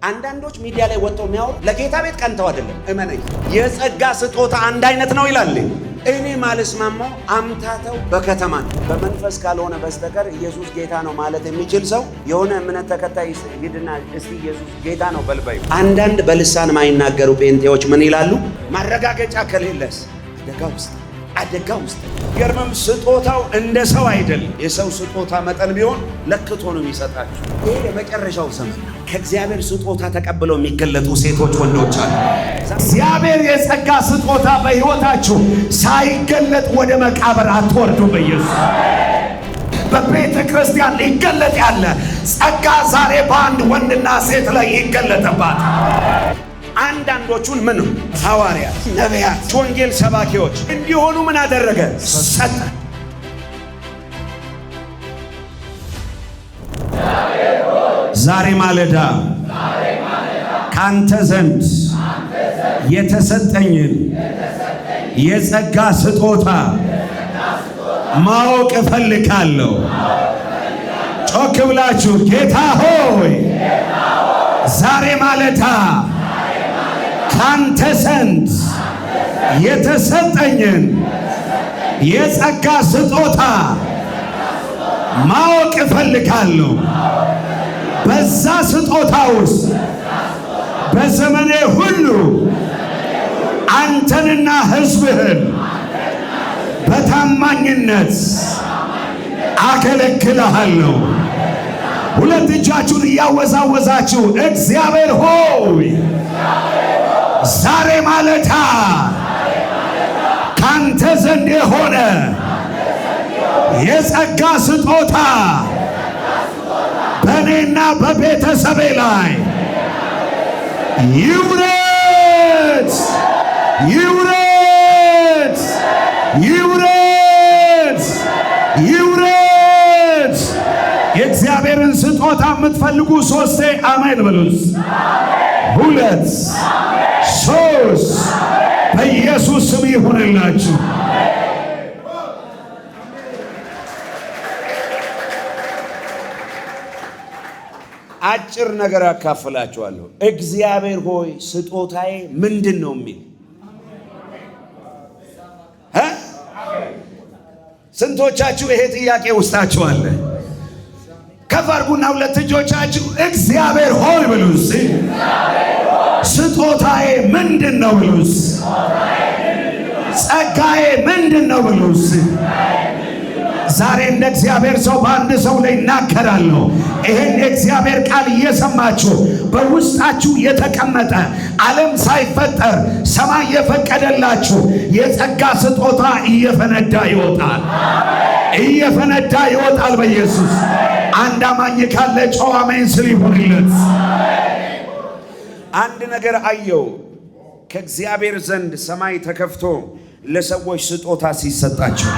አንዳንዶች ሚዲያ ላይ ወጥተው የሚያወሩ ለጌታ ቤት ቀንተው አይደለም። እመነኝ፣ የጸጋ ስጦታ አንድ አይነት ነው ይላል። እኔ ማልስማማው አምታተው በከተማ በመንፈስ ካልሆነ በስተቀር ኢየሱስ ጌታ ነው ማለት የሚችል ሰው የሆነ እምነት ተከታይ ሂድና እስቲ ኢየሱስ ጌታ ነው በልበዩ። አንዳንድ በልሳን ማይናገሩ ጴንጤዎች ምን ይላሉ? ማረጋገጫ ከሌለስ አደጋ ውስጥ ገርመም ስጦታው እንደ ሰው አይደለም። የሰው ስጦታ መጠን ቢሆን ለክቶ ነው የሚሰጣችሁ። ይሄ የመጨረሻው ዘመን ነው። ከእግዚአብሔር ስጦታ ተቀብለው የሚገለጡ ሴቶች፣ ወንዶች አሉ። እግዚአብሔር የጸጋ ስጦታ በሕይወታችሁ ሳይገለጥ ወደ መቃብር አትወርዱ። በኢየሱስ በቤተ ክርስቲያን ሊገለጥ ያለ ጸጋ ዛሬ በአንድ ወንድና ሴት ላይ ይገለጥባት። አንዳንዶቹን ምን ሐዋርያት፣ ነቢያት፣ ወንጌል ሰባኪዎች እንዲሆኑ ምን አደረገ? ሰጠ። ዛሬ ማለዳ ካንተ ዘንድ የተሰጠኝን የጸጋ ስጦታ ማወቅ እፈልጋለሁ። ጮክ ብላችሁ ጌታ ሆይ ዛሬ ማለዳ ካንተ ዘንድ የተሰጠኝን የጸጋ ስጦታ ማወቅ እፈልጋለሁ። በዛ ስጦታ ውስጥ በዘመኔ ሁሉ አንተንና ሕዝብህን በታማኝነት አገለግልሃለሁ። ሁለት እጃችሁን እያወዛወዛችሁ እግዚአብሔር ሆይ ዛሬ ማለዳ ካንተ ዘንድ የሆነ የጸጋ ስጦታ በእኔና በቤተሰቤ ላይ ይውረድ፣ ይውረድ፣ ይውረድ፣ ይውረድ። የእግዚአብሔርን ስጦታ የምትፈልጉ ሶስቴ አሜን በሉት። ሁለት ሶስት በኢየሱስ ስም ይሁንላችሁ። አጭር ነገር አካፍላችኋለሁ። እግዚአብሔር ሆይ ስጦታዬ ምንድን ነው የሚል ስንቶቻችሁ ይሄ ጥያቄ ውስጣችሁ አለ? ከፍ አድርጉና ሁለት እጆቻችሁ እግዚአብሔር ሆይ ብሉስ። ስጦታዬ ምንድን ነው ብሉስ። ጸጋዬ ምንድን ነው ብሉስ። ዛሬ እንደ እግዚአብሔር ሰው በአንድ ሰው ላይ እናገራለሁ። ይሄን የእግዚአብሔር ቃል እየሰማችሁ በውስጣችሁ የተቀመጠ ዓለም ሳይፈጠር ሰማይ የፈቀደላችሁ የጸጋ ስጦታ እየፈነዳ ይወጣል፣ እየፈነዳ ይወጣል በኢየሱስ። አንድ አማኝ ካለ ጮህ አሜን ስል ይሁንለት። አንድ ነገር አየው። ከእግዚአብሔር ዘንድ ሰማይ ተከፍቶ ለሰዎች ስጦታ ሲሰጣቸው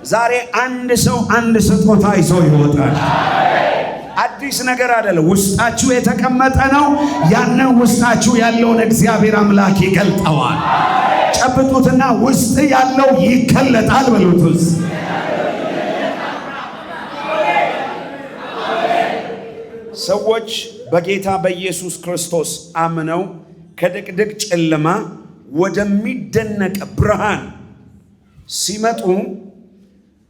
ዛሬ አንድ ሰው አንድ ስጦታ ይዞ ይወጣል። አዲስ ነገር አይደለም፣ ውስጣችሁ የተቀመጠ ነው። ያንን ውስጣችሁ ያለውን እግዚአብሔር አምላክ ይገልጠዋል። ጨብጡትና ውስጥ ያለው ይገለጣል በሉት። ሰዎች በጌታ በኢየሱስ ክርስቶስ አምነው ከድቅድቅ ጨለማ ወደሚደነቅ ብርሃን ሲመጡ፣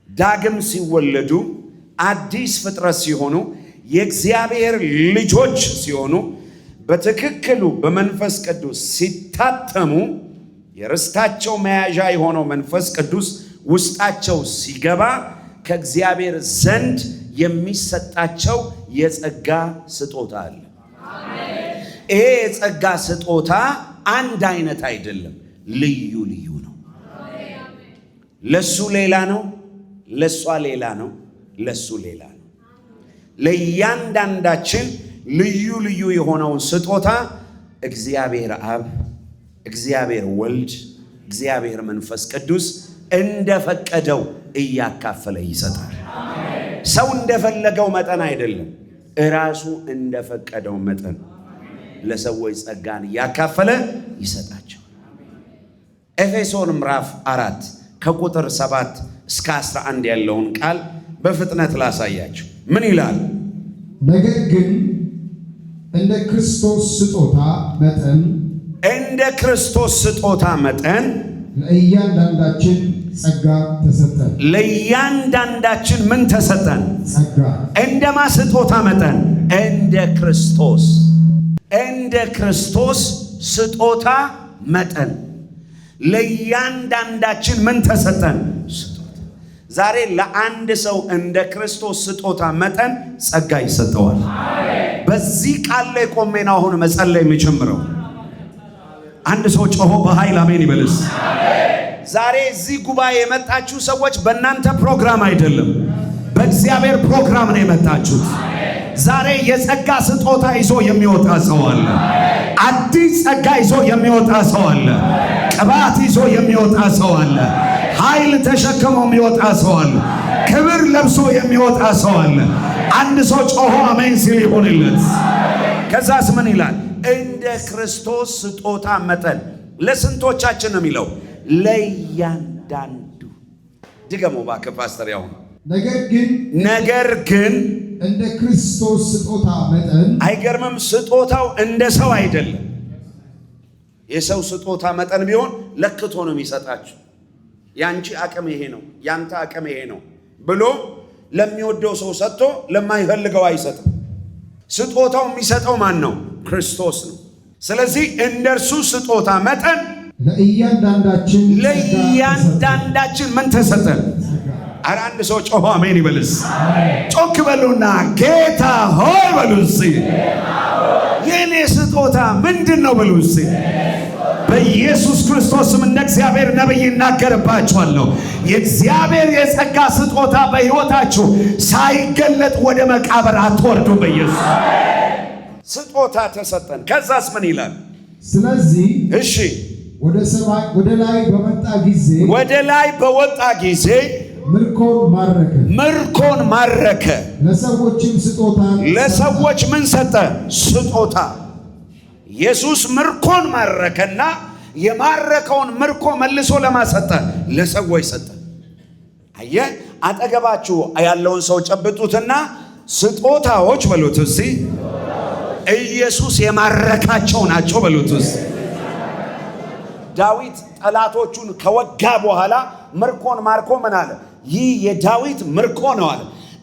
ዳግም ሲወለዱ፣ አዲስ ፍጥረት ሲሆኑ፣ የእግዚአብሔር ልጆች ሲሆኑ፣ በትክክሉ በመንፈስ ቅዱስ ሲታተሙ፣ የርስታቸው መያዣ የሆነው መንፈስ ቅዱስ ውስጣቸው ሲገባ ከእግዚአብሔር ዘንድ የሚሰጣቸው የጸጋ ስጦታ አለ። ይሄ የጸጋ ስጦታ አንድ አይነት አይደለም፣ ልዩ ልዩ ነው። ለሱ ሌላ ነው፣ ለሷ ሌላ ነው፣ ለሱ ሌላ ነው። ለእያንዳንዳችን ልዩ ልዩ የሆነውን ስጦታ እግዚአብሔር አብ፣ እግዚአብሔር ወልድ፣ እግዚአብሔር መንፈስ ቅዱስ እንደፈቀደው እያካፈለ ይሰጣል። ሰው እንደፈለገው መጠን አይደለም፣ እራሱ እንደፈቀደው መጠን ለሰዎች ጸጋን እያካፈለ ይሰጣቸው። ኤፌሶን ምዕራፍ 4 ከቁጥር 7 እስከ 11 ያለውን ቃል በፍጥነት ላሳያችሁ። ምን ይላል? ነገር ግን እንደ ክርስቶስ ስጦታ መጠን ለእያንዳንዳችን ጸጋ ተሰጠን። ለእያንዳንዳችን ምን ተሰጠን? ጸጋ። እንደማ ስጦታ መጠን እንደ ክርስቶስ ስጦታ መጠን ለእያንዳንዳችን ምን ተሰጠን? ስጦታ። ዛሬ ለአንድ ሰው እንደ ክርስቶስ ስጦታ መጠን ጸጋ ይሰጠዋል። በዚህ ቃል ላይ ቆሜ ነው አሁን መጸለይ የሚጀምረው። አንድ ሰው ጮሆ በኃይል አሜን ይበልስ። ዛሬ እዚህ ጉባኤ የመጣችሁ ሰዎች በእናንተ ፕሮግራም አይደለም፣ በእግዚአብሔር ፕሮግራም ነው የመጣችሁት። ዛሬ የጸጋ ስጦታ ይዞ የሚወጣ ሰው አለ። አዲስ ጸጋ ይዞ የሚወጣ ሰው አለ። ቅባት ይዞ የሚወጣ ሰው አለ። ኃይል ተሸክሞ የሚወጣ ሰው አለ። ክብር ለብሶ የሚወጣ ሰው አለ። አንድ ሰው ጮሆ አሜን ሲል ይሁንለት። ከዛስ ምን ይላል? እንደ ክርስቶስ ስጦታ መጠን ለስንቶቻችን ነው የሚለው? ለእያንዳንዱ። ድገሞ እባክህ ፓስተር። ያው ነገር ግን እንደ ክርስቶስ ስጦታ መጠን። አይገርምም? ስጦታው እንደ ሰው አይደለም። የሰው ስጦታ መጠን ቢሆን ለክቶ ነው የሚሰጣችሁ። ያንቺ አቅም ይሄ ነው፣ ያንተ አቅም ይሄ ነው ብሎ ለሚወደው ሰው ሰጥቶ ለማይፈልገው አይሰጥም። ስጦታው የሚሰጠው ማን ነው? ክርስቶስ ነው። ስለዚህ እንደርሱ ስጦታ መጠን ለእያንዳንዳችን ምን ተሰጠን? ኧረ አንድ ሰው ጮሆ አሜን ይበልስ። ጮክ በሉና ጌታ ሆይ በሉ እስቲ። የኔ ስጦታ ምንድን ነው በሉ እስቲ። በኢየሱስ ክርስቶስም እንደ እግዚአብሔር ነብይ እናገርባችኋለሁ። የእግዚአብሔር የጸጋ ስጦታ በሕይወታችሁ ሳይገለጥ ወደ መቃብር አትወርዱ። በኢየሱስ ስጦታ ተሰጠን። ከዛስ ምን ይላል? ስለዚህ እሺ ወደ ላይ በወጣ ጊዜ ምርኮን ማረከ። ለሰዎች ምን ሰጠ? ስጦታ። ኢየሱስ ምርኮን ማረከና የማረከውን ምርኮ መልሶ ለማሰጠ ለሰዎች ሰጠ። አየ አጠገባችሁ ያለውን ሰው ጨብጡትና ስጦታዎች በሉት እስቲ ኢየሱስ የማረካቸው ናቸው በሉት እስቲ። ዳዊት ጠላቶቹን ከወጋ በኋላ ምርኮን ማርኮ ምን አለ? ይህ የዳዊት ምርኮ ነው አለ።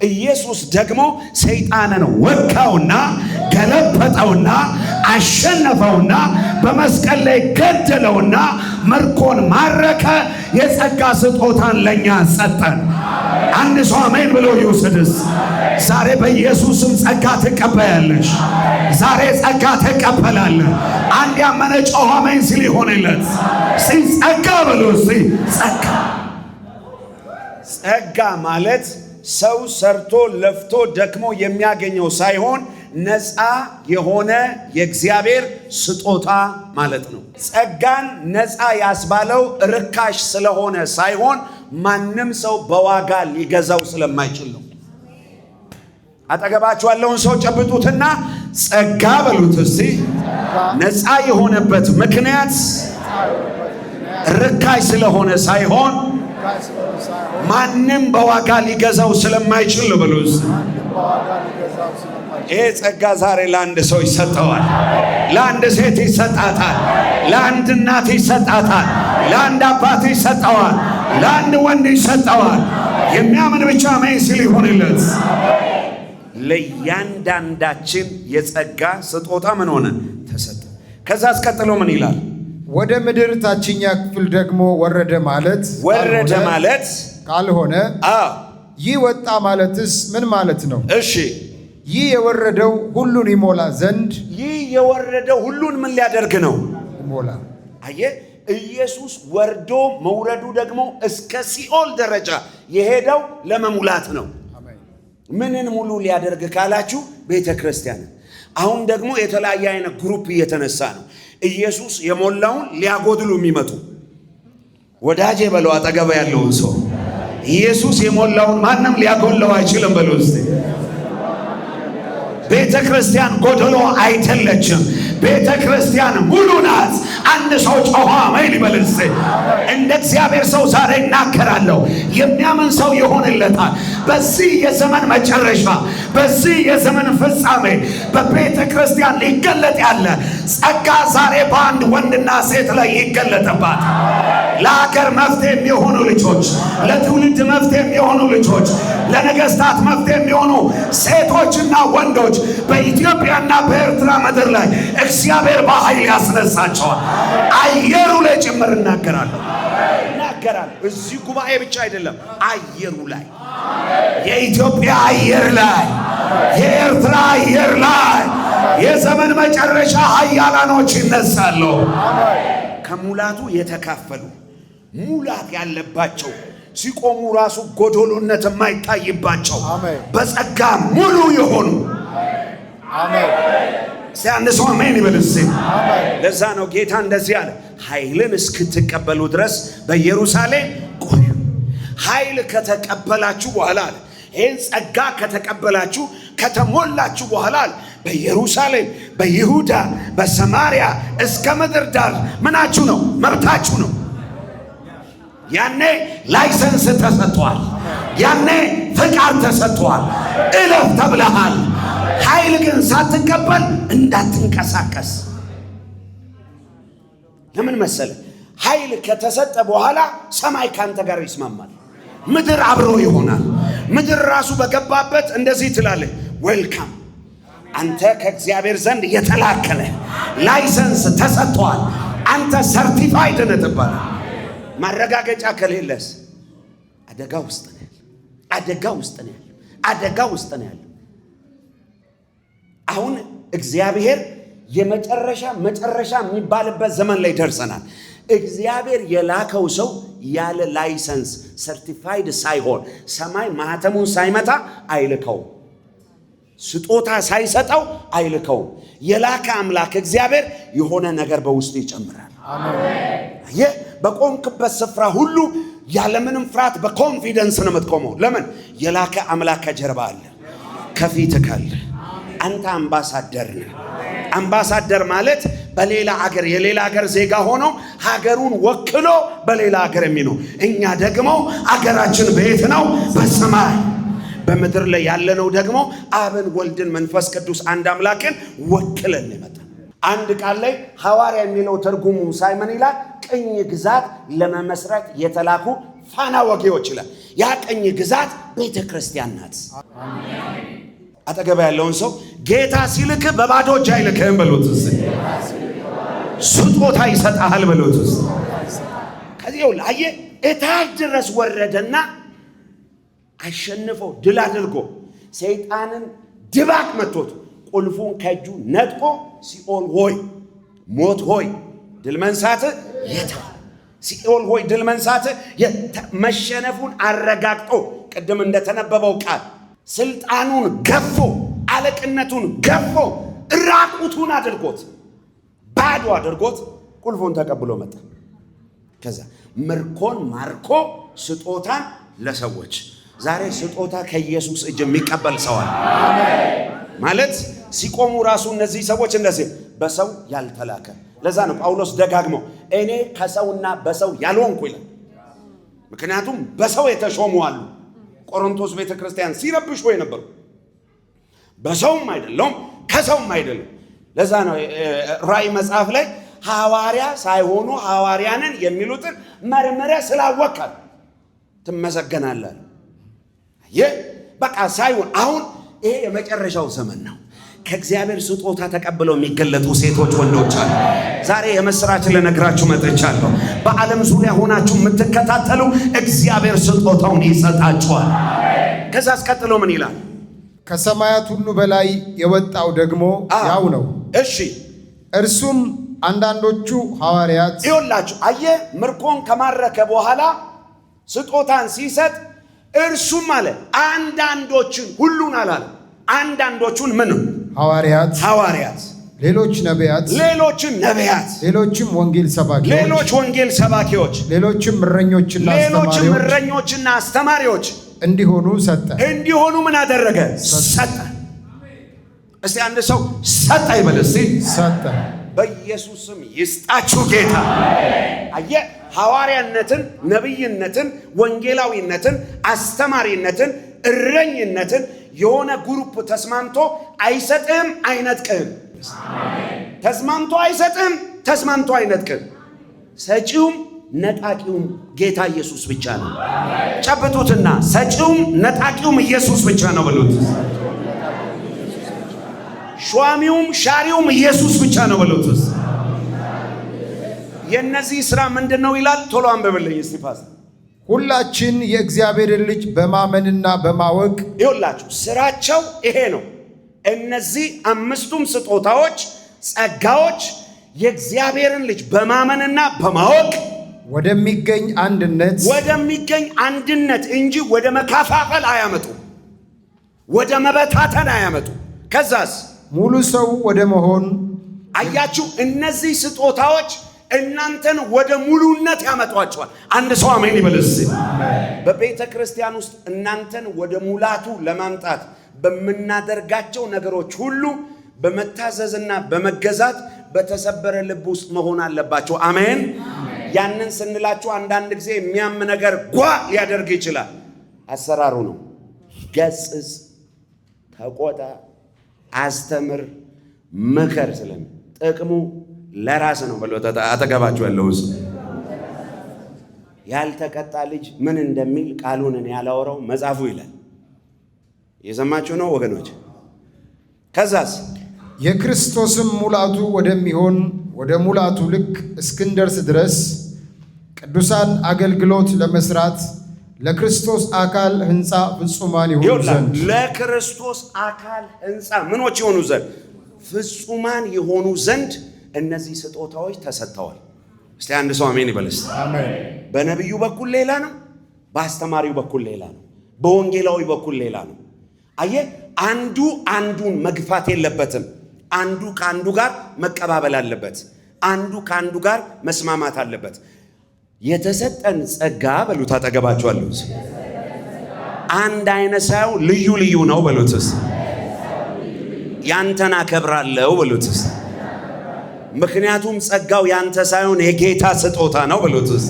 ኢየሱስ ደግሞ ሰይጣንን ወጋውና ገለበጠውና አሸነፈውና በመስቀል ላይ ገደለውና ምርኮን ማረከ። የጸጋ ስጦታን ለኛ ሰጠን። አንድ ሰው አሜን ብሎ ይውሰድስ። ዛሬ በኢየሱስም ጸጋ ትቀበያለሽ። ዛሬ ጸጋ ትቀበላለህ። አንድ ያመነ ጮኸ አሜን ሲል ይሆንለት። ጸጋ ብሎ ጸጋ ማለት ሰው ሰርቶ ለፍቶ ደክሞ የሚያገኘው ሳይሆን ነፃ የሆነ የእግዚአብሔር ስጦታ ማለት ነው። ጸጋን ነፃ ያስባለው ርካሽ ስለሆነ ሳይሆን ማንም ሰው በዋጋ ሊገዛው ስለማይችል ነው። አጠገባችሁ ያለውን ሰው ጨብጡትና ጸጋ በሉት እስቲ። ነፃ የሆነበት ምክንያት ርካሽ ስለሆነ ሳይሆን ማንም በዋጋ ሊገዛው ስለማይችል ብሉስ። ይሄ ጸጋ ዛሬ ለአንድ ሰው ይሰጠዋል፣ ለአንድ ሴት ይሰጣታል፣ ለአንድ እናት ይሰጣታል፣ ለአንድ አባት ይሰጠዋል፣ ለአንድ ወንድ ይሰጠዋል። የሚያምን ብቻ አሜን ሲል ይሆንለት። ለእያንዳንዳችን የጸጋ ስጦታ ምን ሆነ? ተሰጠ። ከዛ አስቀጥሎ ምን ይላል? ወደ ምድር ታችኛ ክፍል ደግሞ ወረደ ማለት ካልሆነ ይህ ወጣ ማለትስ ምን ማለት ነው? እሺ ይህ የወረደው ሁሉን ይሞላ ዘንድ። ይህ የወረደው ሁሉን ምን ሊያደርግ ነው? ይሞላ። አየ ኢየሱስ ወርዶ መውረዱ ደግሞ እስከ ሲኦል ደረጃ የሄደው ለመሙላት ነው። ምንን ሙሉ ሊያደርግ ካላችሁ ቤተ ክርስቲያን። አሁን ደግሞ የተለያየ አይነት ግሩፕ እየተነሳ ነው። ኢየሱስ የሞላውን ሊያጎድሉ የሚመጡ ወዳጄ በለው አጠገብ ያለውን ሰው ኢየሱስ የሞላውን ማንም ሊያጎድለው አይችልም በለው እስቲ። ቤተ ክርስቲያን ጎደሎ አይደለችም። ቤተ ክርስቲያን ሙሉ ናት። አንድ ሰው ጮኸ አሜን ይበል እስቲ። እንደ እግዚአብሔር ሰው ዛሬ እናገራለሁ። የሚያምን ሰው ይሆንለታል። በዚህ የዘመን መጨረሻ፣ በዚህ የዘመን ፍጻሜ በቤተ ክርስቲያን ሊገለጥ ያለ ጸጋ ዛሬ በአንድ ወንድና ሴት ላይ ይገለጥባት። ለሀገር መፍትሄ የሚሆኑ ልጆች፣ ለትውልድ መፍትሄ የሚሆኑ ልጆች፣ ለነገስታት መፍትሄ የሚሆኑ ሴቶችና ወንዶች በኢትዮጵያና በኤርትራ ምድር ላይ እግዚአብሔር በኃይል ያስነሳቸዋል። አየሩ ላይ ጭምር እናገራለሁ። እዚህ ጉባኤ ብቻ አይደለም፣ አየሩ ላይ፣ የኢትዮጵያ አየር ላይ፣ የኤርትራ አየር ላይ የዘመን መጨረሻ ኃያላኖች ይነሳሉ። ከሙላቱ የተካፈሉ ሙላት ያለባቸው ሲቆሙ ራሱ ጎዶሎነት የማይታይባቸው በጸጋ ሙሉ የሆኑ ሲያንሱ አሜን ይበል እስቲ። ለዛ ነው ጌታ እንደዚህ አለ፣ ኃይልን እስክትቀበሉ ድረስ በኢየሩሳሌም ቆዩ። ኃይል ከተቀበላችሁ በኋላ አለ፣ ይህን ጸጋ ከተቀበላችሁ ከተሞላችሁ በኋላ አለ፣ በኢየሩሳሌም፣ በይሁዳ፣ በሰማርያ እስከ ምድር ዳር ምናችሁ ነው? መብታችሁ ነው። ያኔ ላይሰንስ ተሰጥቷል። ያኔ ፍቃድ ተሰጥቷል። እለፍ ተብለሃል። ኃይል ግን ሳትቀበል እንዳትንቀሳቀስ። ለምን መሰለ? ኃይል ከተሰጠ በኋላ ሰማይ ካንተ ጋር ይስማማል። ምድር አብሮ ይሆናል። ምድር ራሱ በገባበት እንደዚህ ትላለህ፣ ዌልካም፣ አንተ ከእግዚአብሔር ዘንድ የተላከለ ላይሰንስ ተሰጥቷል። አንተ ሰርቲፋይድ ነህ ትባላለህ። ማረጋገጫ ከሌለስ አደጋ ውስጥ ነው ያለው። አደጋ ውስጥ ነው ያለው። አደጋ ውስጥ ነው ያለው። አሁን እግዚአብሔር መጨረሻ የሚባልበት ዘመን ላይ ደርሰናል። እግዚአብሔር የላከው ሰው ያለ ላይሰንስ ሰርቲፋይድ ሳይሆን ሰማይ ማህተሙን ሳይመታ አይልከው። ስጦታ ሳይሰጠው አይልከው። የላከ አምላክ እግዚአብሔር የሆነ ነገር በውስጡ ይጨምራል። አሜን። በቆምክበት ስፍራ ሁሉ ያለምንም ፍርሃት በኮንፊደንስ ነው የምትቆመው። ለምን? የላከ አምላክ ከጀርባ አለ፣ ከፊት ካለ። አንተ አምባሳደር ነህ። አምባሳደር ማለት በሌላ አገር የሌላ አገር ዜጋ ሆኖ ሀገሩን ወክሎ በሌላ አገር የሚኖር። እኛ ደግሞ አገራችን ቤት ነው በሰማይ። በምድር ላይ ያለነው ደግሞ አብን፣ ወልድን፣ መንፈስ ቅዱስ አንድ አምላክን ወክለን ይመጣ። አንድ ቃል ላይ ሐዋርያ የሚለው ትርጉሙ ሳይመን ይላል፣ ቅኝ ግዛት ለመመስረት የተላኩ ፋና ወጊዎች ይላል። ያ ቅኝ ግዛት ቤተ ክርስቲያን ናት። አጠገብ ያለውን ሰው ጌታ ሲልክ በባዶ እጅ አይልክህም በሉት። ስጦታ ይሰጣል በሉት። ከዚህ ላየ እታች ድረስ ወረደና አሸንፎ ድል አድርጎ ሰይጣንን ድባቅ መቶት ቁልፉን ከእጁ ነጥቆ ሲኦል ሆይ ሞት ሆይ ድል መንሳት የታ ሲኦል ሆይ ድል መንሳት መሸነፉን አረጋግጦ ቅድም እንደተነበበው ቃል ስልጣኑን ገፎ አለቅነቱን ገፎ ራቁቱን አድርጎት ባዶ አድርጎት ቁልፉን ተቀብሎ መጣ። ከዛ ምርኮን ማርኮ ስጦታን ለሰዎች። ዛሬ ስጦታ ከኢየሱስ እጅ የሚቀበል ሰው አለ። ማለት ሲቆሙ ራሱ እነዚህ ሰዎች እንደዚህ በሰው ያልተላከ። ለዛ ነው ጳውሎስ ደጋግመው እኔ ከሰውና በሰው ያልሆንኩ ይላል። ምክንያቱም በሰው የተሾሙ አሉ። ቆሮንቶስ ቤተክርስቲያን ሲረብሹ የነበሩ በሰውም አይደለም ከሰውም አይደለም። ለዛ ነው ራእይ መጽሐፍ ላይ ሐዋርያ ሳይሆኑ ሐዋርያንን የሚሉትን መርምረ ስላወቃል ትመሰገናለህ። በቃ ሳይሆን አሁን ይሄ የመጨረሻው ዘመን ነው። ከእግዚአብሔር ስጦታ ተቀብለው የሚገለጡ ሴቶች፣ ወንዶች አሉ። ዛሬ የምስራች ልነግራችሁ መጥቻለሁ። በዓለም ዙሪያ ሆናችሁ የምትከታተሉ እግዚአብሔር ስጦታውን ይሰጣችኋል። ከዛ አስቀጥሎ ምን ይላል? ከሰማያት ሁሉ በላይ የወጣው ደግሞ ያው ነው። እሺ፣ እርሱም አንዳንዶቹ ሐዋርያት። ይኸውላችሁ አየህ፣ ምርኮን ከማረከ በኋላ ስጦታን ሲሰጥ እርሱም አለ አንዳንዶችን፣ ሁሉን አላለ። አንዳንዶቹን ምን? ሐዋርያት፣ ሌሎች ነቢያት፣ ሌሎችም ወንጌል ሰባኪዎች፣ ሌሎችም እረኞችና አስተማሪዎች እንዲሆኑ ሰጠ። እንዲሆኑ ምን አደረገ? ሰጠ። እስቲ አንድ ሰው ሰጠ ይበል እስቲ። ሰጠ። በኢየሱስም ይስጣችሁ ጌታ። አየ ሐዋርያነትን፣ ነብይነትን፣ ወንጌላዊነትን፣ አስተማሪነትን፣ እረኝነትን የሆነ ግሩፕ ተስማምቶ አይሰጥም፣ አይነጥቅም። ተስማምቶ አይሰጥም፣ ተስማምቶ አይነጥቅም። ሰጪውም ነጣቂውም ጌታ ኢየሱስ ብቻ ነው። ጨብጡትና ሰጪውም ነጣቂውም ኢየሱስ ብቻ ነው በሉት። ሿሚውም ሻሪውም ኢየሱስ ብቻ ነው በሉት። የነዚህ ስራ ምንድነው ይላል? ቶሎ አንብብልኝ እስቲ ፓስተር። ሁላችን የእግዚአብሔርን ልጅ በማመንና በማወቅ ይኸውላችሁ ስራቸው ይሄ ነው። እነዚህ አምስቱም ስጦታዎች፣ ጸጋዎች የእግዚአብሔርን ልጅ በማመንና በማወቅ ወደሚገኝ አንድነት እንጂ ወደ መካፋፈል አያመጡ፣ ወደ መበታተን አያመጡ። ከዛስ ሙሉ ሰው ወደ መሆን። አያችሁ እነዚህ ስጦታዎች እናንተን ወደ ሙሉነት ያመጧቸዋል። አንድ ሰው አሜን ይበልስ። በቤተ ክርስቲያን ውስጥ እናንተን ወደ ሙላቱ ለማምጣት በምናደርጋቸው ነገሮች ሁሉ በመታዘዝና በመገዛት በተሰበረ ልብ ውስጥ መሆን አለባቸው። አሜን። ያንን ስንላችሁ አንዳንድ ጊዜ የሚያም ነገር ጓ ሊያደርግ ይችላል። አሰራሩ ነው። ገስጽ፣ ተቆጣ፣ አስተምር፣ ምከር። ስለም ጥቅሙ ለራስ ነው ብሎ አጠገባችሁ ያለው ያልተቀጣ ልጅ ምን እንደሚል ቃሉን እኔ ያላወራው መጽሐፉ ይላል። የሰማችሁ ነው ወገኖች። ከዛስ የክርስቶስም ሙላቱ ወደሚሆን ወደ ሙላቱ ልክ እስክንደርስ ድረስ ቅዱሳን አገልግሎት ለመስራት ለክርስቶስ አካል ሕንፃ ፍጹማን ይሆኑ ዘንድ ለክርስቶስ አካል ሕንፃ ምኖች ይሆኑ ዘንድ ፍጹማን ይሆኑ ዘንድ እነዚህ ስጦታዎች ተሰጥተዋል። እስቲ አንድ ሰው አሜን ይበልስ። አሜን። በነብዩ በኩል ሌላ ነው፣ በአስተማሪው በኩል ሌላ ነው፣ በወንጌላዊ በኩል ሌላ ነው። አየ አንዱ አንዱን መግፋት የለበትም። አንዱ ከአንዱ ጋር መቀባበል አለበት። አንዱ ከአንዱ ጋር መስማማት አለበት። የተሰጠን ጸጋ በሉት አጠገባችኋለሁ። አንድ አይነት ሳይሆን ልዩ ልዩ ነው በሉትስ። ያንተን አከብራለሁ በሉትስ። ምክንያቱም ጸጋው ያንተ ሳይሆን የጌታ ስጦታ ነው በሉትስ።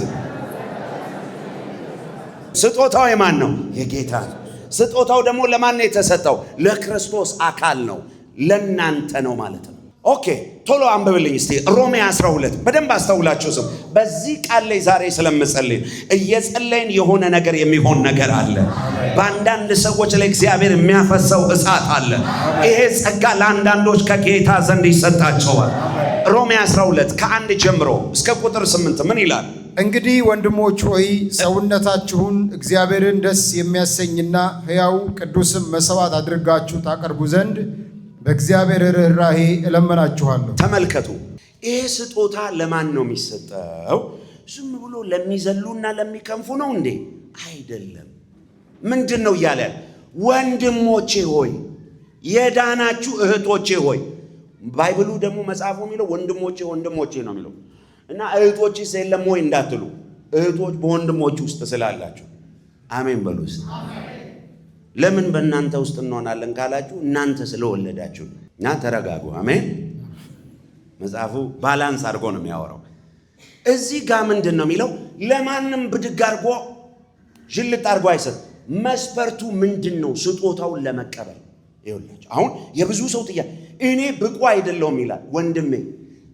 ስጦታው የማን ነው? የጌታ ነው። ስጦታው ደግሞ ለማን ነው የተሰጠው? ለክርስቶስ አካል ነው፣ ለናንተ ነው ማለት ነው። ኦኬ ቶሎ አንብብልኝ እስቲ ሮሜ 12 በደንብ አስተውላችሁ ስሙ። በዚህ ቃል ላይ ዛሬ ስለምጸልይ እየጸለይን የሆነ ነገር የሚሆን ነገር አለ። በአንዳንድ ሰዎች ላይ እግዚአብሔር የሚያፈሰው እሳት አለ። ይሄ ጸጋ ለአንዳንዶች ከጌታ ዘንድ ይሰጣቸዋል። ሮሜ 12 ከ1 ጀምሮ እስከ ቁጥር 8 ምን ይላል? እንግዲህ ወንድሞች ሆይ ሰውነታችሁን እግዚአብሔርን ደስ የሚያሰኝና ሕያው ቅዱስም መሥዋዕት አድርጋችሁ ታቀርቡ ዘንድ በእግዚአብሔር ርኅራኄ እለምናችኋለሁ። ተመልከቱ፣ ይሄ ስጦታ ለማን ነው የሚሰጠው? ዝም ብሎ ለሚዘሉና ለሚከንፉ ነው እንዴ? አይደለም። ምንድን ነው እያለ? ወንድሞቼ ሆይ፣ የዳናችሁ እህቶቼ ሆይ። ባይብሉ ደግሞ መጽሐፉ የሚለው ወንድሞቼ ወንድሞቼ ነው የሚለው እና እህቶች የለም ወይ እንዳትሉ፣ እህቶች በወንድሞች ውስጥ ስላላችሁ አሜን በሉ እስቲ። ለምን በእናንተ ውስጥ እንሆናለን ካላችሁ እናንተ ስለወለዳችሁ እና ተረጋጉ። አሜን። መጽሐፉ ባላንስ አድርጎ ነው የሚያወራው። እዚህ ጋር ምንድን ነው የሚለው? ለማንም ብድግ አድርጎ ዥልጥ አድርጎ አይሰጥ። መስፈርቱ ምንድን ነው? ስጦታውን ለመቀበል ይኸውላችሁ። አሁን የብዙ ሰው ጥያቄ እኔ ብቁ አይደለሁም ይላል። ወንድሜ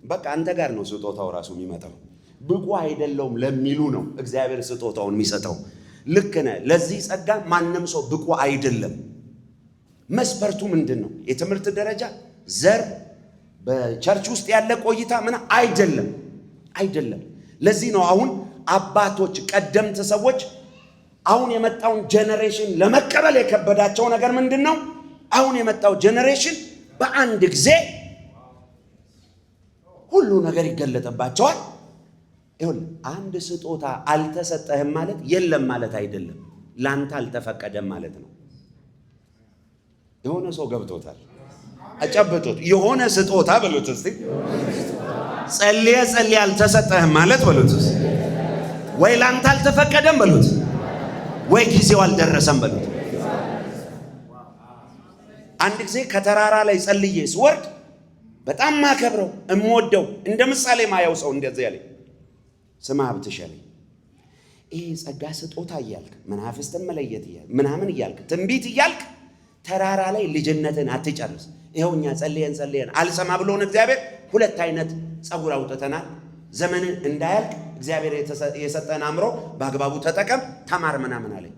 በቃ አንተ ጋር ነው ስጦታው ራሱ የሚመጣው። ብቁ አይደለሁም ለሚሉ ነው እግዚአብሔር ስጦታውን የሚሰጠው። ልክ ነህ። ለዚህ ጸጋ ማንም ሰው ብቁ አይደለም። መስፈርቱ ምንድን ነው? የትምህርት ደረጃ፣ ዘር፣ በቸርች ውስጥ ያለ ቆይታ ምን አይደለም። ለዚህ ነው አሁን አባቶች፣ ቀደምት ሰዎች አሁን የመጣውን ጄኔሬሽን ለመቀበል የከበዳቸው ነገር ምንድን ነው? አሁን የመጣው ጄኔሬሽን በአንድ ጊዜ ሁሉ ነገር ይገለጠባቸዋል። ይሁን አንድ ስጦታ አልተሰጠህም ማለት የለም ማለት አይደለም። ላንተ አልተፈቀደም ማለት ነው። የሆነ ሰው ገብቶታል። አጨብጡት። የሆነ ስጦታ በሉት እስቲ። ጸልየ አልተሰጠህም ማለት በሉት እስቲ። ወይ ላንተ አልተፈቀደም በሉት፣ ወይ ጊዜው አልደረሰም በሉት። አንድ ጊዜ ከተራራ ላይ ጸልዬ ስወርድ በጣም ማከብረው እምወደው እንደ ምሳሌ ማየው ሰው እንደዚህ ያለኝ ስማ ሀብትሽ አለኝ። ይሄ ጸጋ ስጦታ እያልክ መናፍስትን መለየት እያልክ ምናምን እያልክ ትንቢት እያልክ ተራራ ላይ ልጅነትን አትጨርስ። ይኸው እኛ ጸልየን አልሰማ ብሎን እግዚአብሔር 2 አይነት ጸጉር አውጥተናል። ዘመንን እንዳያልቅ እግዚአብሔር የሰጠን አእምሮ በአግባቡ ተጠቀም፣ ተማር ምናምን አለኝ።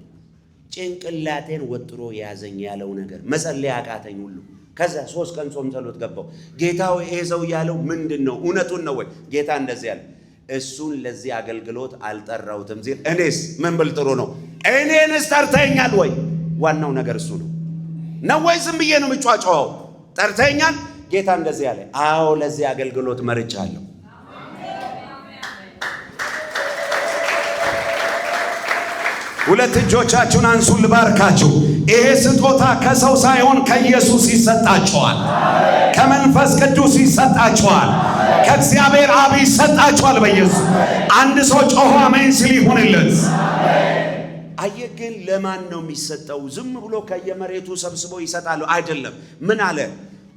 ጭንቅላቴን ወጥሮ ያዘኝ ያለው ነገር መጸለይ አቃተኝ ሁሉ። ከዛ 3 ቀን ጾም ጸሎት ገባው። ጌታ ሆይ ይሄ ሰው ያለው ምንድነው? እውነቱን ነው ወይ? ጌታ እንደዚህ ያለ እሱን ለዚህ አገልግሎት አልጠራውትም ሲል እኔስ ምን ብል ጥሩ ነው? እኔንስ ጠርተኛል ወይ? ዋናው ነገር እሱ ነው ወይ? ዝም ብዬ ነው የምጫጫው? ጠርተኛል። ጌታ እንደዚህ ያለ አዎ ለዚህ አገልግሎት መርጫለሁ። ሁለት እጆቻችሁን አንሱ ልባርካችሁ። ይሄ ስጦታ ከሰው ሳይሆን ከኢየሱስ ይሰጣችኋል። ከመንፈስ ቅዱስ ይሰጣችኋል። ከእግዚአብሔር አብ ይሰጣችኋል በኢየሱስ። አንድ ሰው ጮሆ አሜን ሲል ይሁንለት። አየ ግን ለማን ነው የሚሰጠው? ዝም ብሎ ከየመሬቱ ሰብስቦ ይሰጣሉ አይደለም። ምን አለ?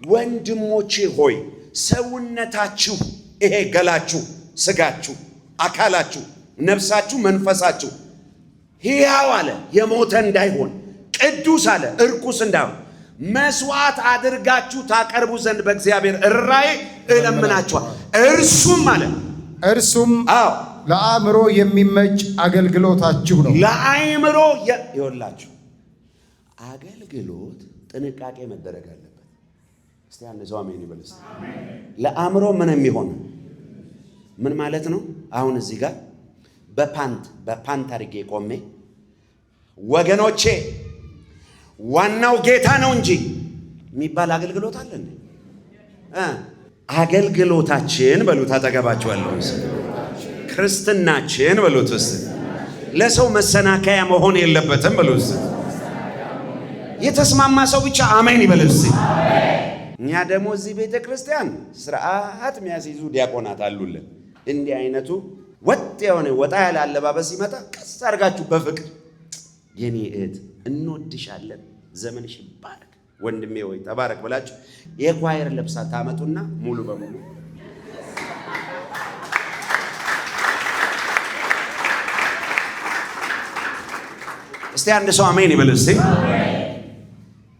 ወንድሞቼ ሆይ ሰውነታችሁ፣ ይሄ ገላችሁ፣ ስጋችሁ፣ አካላችሁ፣ ነፍሳችሁ፣ መንፈሳችሁ ሕያው አለ የሞተ እንዳይሆን፣ ቅዱስ አለ እርኩስ እንዳይሆን መስዋዕት አድርጋችሁ ታቀርቡ ዘንድ በእግዚአብሔር ርራዬ እለምናችኋል። እርሱም አለ እርሱም ለአእምሮ የሚመች አገልግሎታችሁ ነው። ለአእምሮ ይወላችሁ አገልግሎት ጥንቃቄ መደረግ አለበት። እስቲ አንድ ሰው አሜን ይበል። ለአእምሮ ምን የሚሆን ምን ማለት ነው? አሁን እዚህ ጋር በፓንት አድርጌ ቆሜ ወገኖቼ ዋናው ጌታ ነው እንጂ የሚባል አገልግሎት አለ እንዴ? አገልግሎታችን በሉት አጠገባችኋለሁ። ክርስትናችን በሉት ውስጥ ለሰው መሰናከያ መሆን የለበትም በሉት። የተስማማ ሰው ብቻ አሜን ይበል። እኛ ደግሞ እዚህ ቤተ ክርስቲያን ስርዓት የሚያስይዙ ዲያቆናት አሉልን። እንዲህ አይነቱ ወጥ የሆነ ወጣ ያለ አለባበስ ሲመጣ ቀስ አድርጋችሁ በፍቅር የኔ እህት እንወድሻለን፣ ዘመንሽ ይባረክ፣ ወንድሜ ወይ ተባረክ ብላችሁ የኳየር ልብስ ታመጡና ሙሉ በሙሉ እስቲ አንድ ሰው አሜን ይበል እስቲ።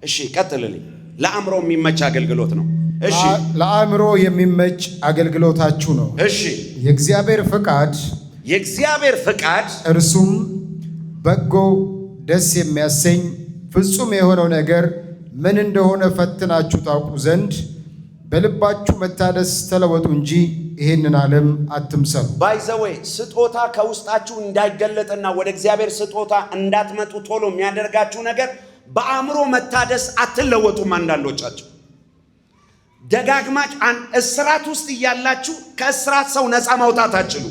እሺ ቀጥልልኝ። ለአእምሮ የሚመች አገልግሎት ነው። እሺ ለአእምሮ የሚመች አገልግሎታችሁ ነው። እሺ የእግዚአብሔር ፍቃድ እርሱም በጎ ደስ የሚያሰኝ ፍጹም የሆነው ነገር ምን እንደሆነ ፈትናችሁ ታውቁ ዘንድ በልባችሁ መታደስ ተለወጡ እንጂ ይሄንን ዓለም አትምሰሉ። ባይዘወይ ስጦታ ከውስጣችሁ እንዳይገለጥና ወደ እግዚአብሔር ስጦታ እንዳትመጡ ቶሎ የሚያደርጋችሁ ነገር በአእምሮ መታደስ አትለወጡም። አንዳንዶቻችሁ ደጋግማች እስራት ውስጥ እያላችሁ ከእስራት ሰው ነፃ ማውጣት አትችሉ።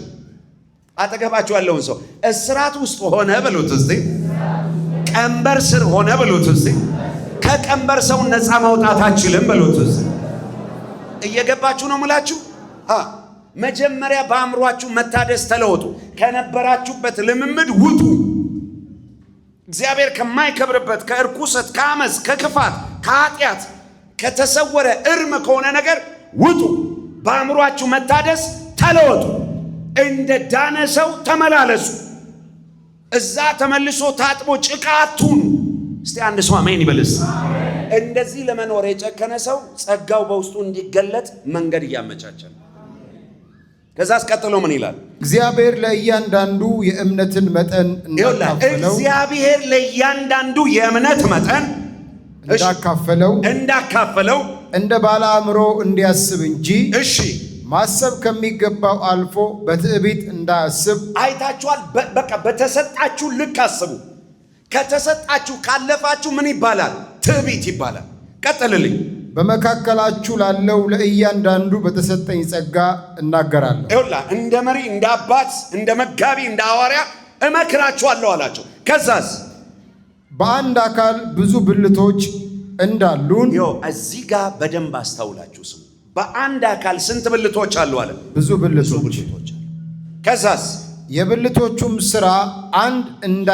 አጠገባችሁ ያለውን ሰው እስራት ውስጥ ሆነ በሉት እስቲ፣ ቀንበር ስር ሆነ በሉት እስቲ፣ ከቀንበር ሰው ነፃ ማውጣት አትችልም በሉት እስቲ። እየገባችሁ ነው ምላችሁ? መጀመሪያ በአእምሯችሁ መታደስ ተለወጡ። ከነበራችሁበት ልምምድ ውጡ። እግዚአብሔር ከማይከብርበት ከእርኩሰት፣ ከአመፅ፣ ከክፋት፣ ከኃጢአት፣ ከተሰወረ እርም ከሆነ ነገር ውጡ። በአእምሯችሁ መታደስ ተለወጡ። እንደ ዳነ ሰው ተመላለሱ። እዛ ተመልሶ ታጥቦ ጭቃ አትሁኑ። እስቲ አንድ ሰው አሜን ይበልስ። እንደዚህ ለመኖር የጨከነ ሰው ጸጋው በውስጡ እንዲገለጥ መንገድ እያመቻቸ ነው። ከዛ አስቀጥሎ ምን ይላል? እግዚአብሔር ለእያንዳንዱ የእምነትን መጠን እግዚአብሔር ለእያንዳንዱ የእምነት መጠን እንዳካፈለው እንደ ባለ አእምሮ እንዲያስብ እንጂ እሺ ማሰብ ከሚገባው አልፎ በትዕቢት እንዳያስብ። አይታችኋል? በቃ በተሰጣችሁ ልክ አስቡ። ከተሰጣችሁ ካለፋችሁ ምን ይባላል? ትዕቢት ይባላል። ቀጥልልኝ። በመካከላችሁ ላለው ለእያንዳንዱ በተሰጠኝ ጸጋ እናገራለሁ። ይኸውልህ እንደ መሪ፣ እንደ አባት፣ እንደ መጋቢ፣ እንደ ሐዋርያ እመክራችኋለሁ አላቸው። ከዛስ በአንድ አካል ብዙ ብልቶች እንዳሉን። እዚህ ጋር በደንብ አስተውላችሁ ስሙ። በአንድ አካል ስንት ብልቶች አሉ አለ? ብዙ ብልቶች። ከዛስ የብልቶቹም ሥራ አንድ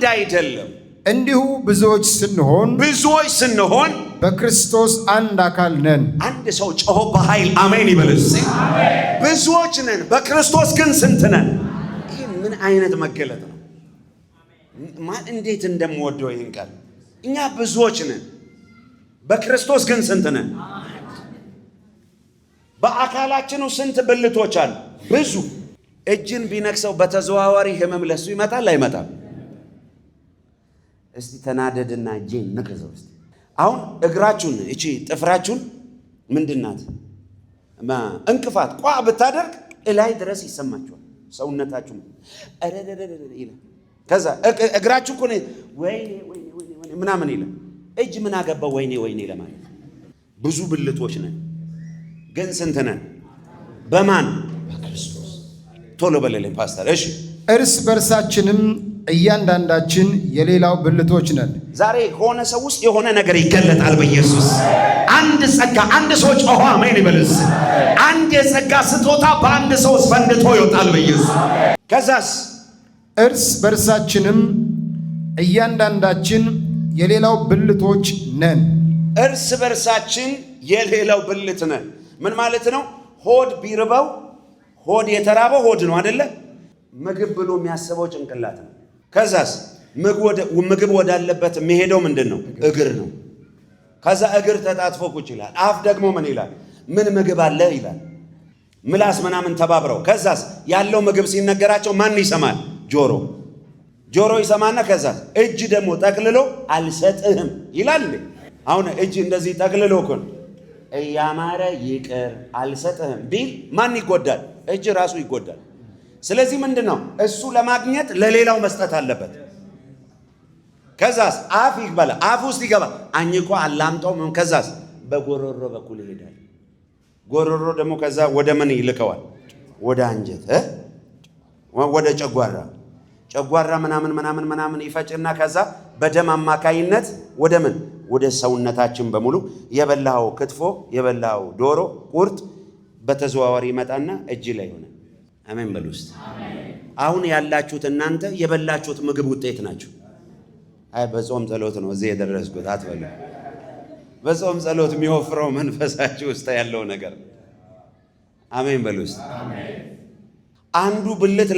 አይደለም፣ እንዲሁ ብዙዎች ስንሆን በክርስቶስ አንድ አካል ነን። አንድ ሰው ጮሆ በኃይል አሜን ይበልስ። ብዙዎች ነን፣ በክርስቶስ ግን ስንት ነን? ይህ ምን አይነት መገለጥ ነው? እንዴት እንደምወደው ይህን ቃል። እኛ ብዙዎች ነን፣ በክርስቶስ ግን ስንት ነን? በአካላችን ስንት ብልቶች አሉ? ብዙ። እጅን ቢነክሰው በተዘዋዋሪ ህመም ለሱ ይመጣል አይመጣም? እስቲ ተናደድና እጄን ንከሰው እስቲ። አሁን እግራችሁን እቺ ጥፍራችሁን ምንድናት እንቅፋት ቋ ብታደርግ እላይ ድረስ ይሰማችኋል ሰውነታችሁ ይላል። ከዛ እግራችሁ እኮ ወይኔ ምናምን ይላል። እጅ ምን አገባው ወይኔ ለማለት። ብዙ ብልቶች ነን፣ ግን ስንት ነን? በማን? በክርስቶስ። ቶሎ በለልኝ ፓስተር። እሺ እርስ በርሳችንም እያንዳንዳችን የሌላው ብልቶች ነን። ዛሬ ከሆነ ሰው ውስጥ የሆነ ነገር ይገለጣል በኢየሱስ። አንድ ጸጋ፣ አንድ ሰው ጮሆ አሜን ይበልስ። አንድ የጸጋ ስጦታ በአንድ ሰው ውስጥ ፈንድቶ ይወጣል በኢየሱስ። ከዛስ እርስ በርሳችንም እያንዳንዳችን የሌላው ብልቶች ነን። እርስ በርሳችን የሌላው ብልት ነን። ምን ማለት ነው? ሆድ ቢርበው ሆድ የተራበው ሆድ ነው አይደለ? ምግብ ብሎ የሚያስበው ጭንቅላት ነው። ከዛስ ምግብ ወዳለበት የሚሄደው ምንድን ነው? እግር ነው። ከዛ እግር ተጣጥፎ ቁጭ ይላል። አፍ ደግሞ ምን ይላል? ምን ምግብ አለ ይላል። ምላስ ምናምን ተባብረው። ከዛስ ያለው ምግብ ሲነገራቸው ማን ይሰማል? ጆሮ ይሰማና ከዛስ እጅ ደግሞ ጠቅልሎ አልሰጥህም ይላል። አሁን እጅ እንደዚህ ጠቅልሎ እኮ እያማረ ይቅር አልሰጥህም ቢል ማን ይጎዳል? እጅ ራሱ ይጎዳል። ስለዚህ ምንድን ነው እሱ ለማግኘት ለሌላው መስጠት አለበት። ከዛስ አፍ ይበላ፣ አፍ ውስጥ ይገባ፣ አኝኮ አላምጠው። ከዛስ በጎሮሮ በኩል ይሄዳል። ጎሮሮ ደግሞ ከዛ ወደ ምን ይልከዋል? ወደ አንጀት፣ ወደ ጨጓራ ምናምን ይፈጭና ከዛ በደም አማካይነት ወደ ምን? ወደ ሰውነታችን በሙሉ የበላው ክትፎ፣ የበላው ዶሮ፣ ቁርጥ በተዘዋዋሪ ይመጣና እጅ ላይ ሆነ። አሜን በሉ ውስጥ። አሁን ያላችሁት እናንተ የበላችሁት ምግብ ውጤት ናችሁ። አይ በጾም ጸሎት ነው እዚህ የደረስኩት አትበሉ። በጾም ጸሎት የሚወፍረው መንፈሳችሁ ውስጥ ያለው ነገር። አሜን በሉ ውስጥ። አንዱ ብልት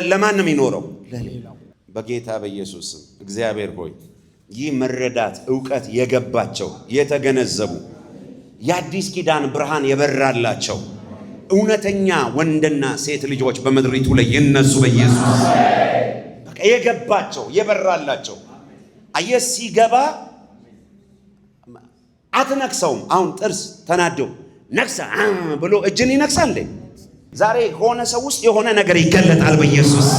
ለማን ነው የሚኖረው? ለሌላው። በጌታ በኢየሱስ ስም እግዚአብሔር ሆይ ይህ መረዳት ዕውቀት የገባቸው የተገነዘቡ የአዲስ ኪዳን ብርሃን የበራላቸው እውነተኛ ወንድና ሴት ልጆች በምድሪቱ ላይ ይነሱ በኢየሱስ። በቃ የገባቸው የበራላቸው። አየህ ሲገባ አትነክሰውም። አሁን ጥርስ ተናደው ነክሳ ብሎ እጅን ይነክሳል። ዛሬ ከሆነ ሰው ውስጥ የሆነ ነገር ይገለጣል በኢየሱስ።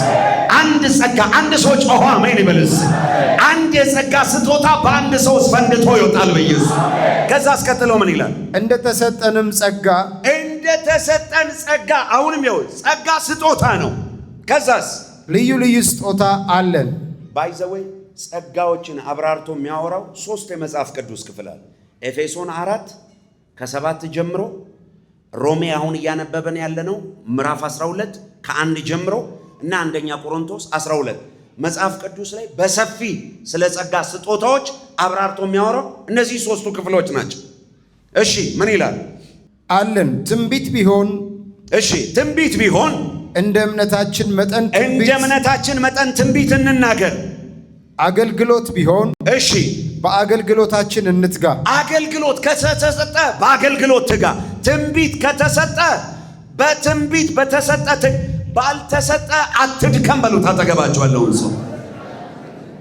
አንድ ጸጋ፣ አንድ ሰው ጮሆ አሜን ይበልስ። አንድ የጸጋ ስጦታ በአንድ ሰው ውስጥ ፈንድቶ ይወጣል በኢየሱስ። ከዛ አስከትሎ ምን ይላል? እንደተሰጠን ጸጋ። አሁንም ይኸው ጸጋ ስጦታ ነው። ከዛስ ልዩ ልዩ ስጦታ አለን። ባይዘወይ ጸጋዎችን አብራርቶ የሚያወራው 3 የመጽሐፍ ቅዱስ ክፍል አለ። ኤፌሶን 4 ከ7 ጀምሮ፣ ሮሜ አሁን እያነበበን ያለነው ምዕራፍ 12 ከ1 ጀምሮ እና አንደኛ ቆሮንቶስ 12 መጽሐፍ ቅዱስ ላይ በሰፊ ስለ ጸጋ ስጦታዎች አብራርቶ የሚያወራው እነዚህ 3ቱ ክፍሎች ናቸው። እሺ ምን ይላል? አለን ትንቢት ቢሆን እንደ እምነታችን መጠን ትንቢት እንናገር። አገልግሎት ቢሆን በአገልግሎታችን እንትጋ። አገልግሎት ከተሰጠ በአገልግሎት ትጋ። ትንቢት ከተሰጠ በትንቢት በተሰጠ ባልተሰጠ አትድከም በሉት። አጠገባቸዋለሁን ሰው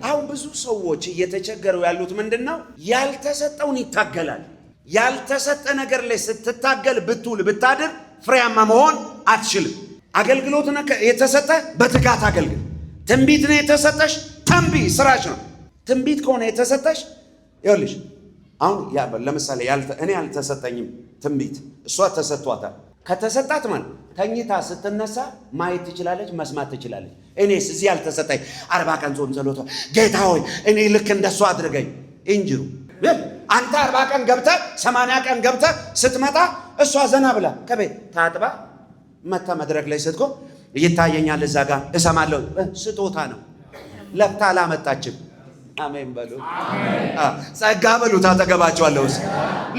አሁን ብዙ ሰዎች እየተቸገሩ ያሉት ምንድነው? ያልተሰጠውን ይታገላል። ያልተሰጠ ነገር ላይ ስትታገል ብትውል ብታድር ፍሬያማ መሆን አትችልም። አገልግሎት የተሰጠ በትጋት አገልግል። ትንቢት ነው የተሰጠሽ፣ ተንብይ ስራሽ ነው። ትንቢት ከሆነ የተሰጠሽ ይኸውልሽ፣ አሁን ለምሳሌ እኔ አልተሰጠኝም ትንቢት፣ እሷ ተሰጥቷታል። ከተሰጣት ማለት ተኝታ ስትነሳ ማየት ትችላለች፣ መስማት ትችላለች። እኔስ እዚህ አልተሰጠኝ 40 ቀን ጾም ጸሎቷ ጌታ ሆይ እኔ ልክ እንደሷ አድርገኝ እንጅሩ። አንተ 40 ቀን ገብተህ 80 ቀን ገብተህ ስትመጣ እሷ ዘና ብላ ከቤት ታጥባ መታ መድረክ ላይ ስትቆም ይታየኛል፣ እዛ ጋር እሰማለሁ። ስጦታ ነው፣ ለፍታ አላመጣችም። አሜን በሉት። ጸጋ በሉት። አጠገባቸዋለሁ።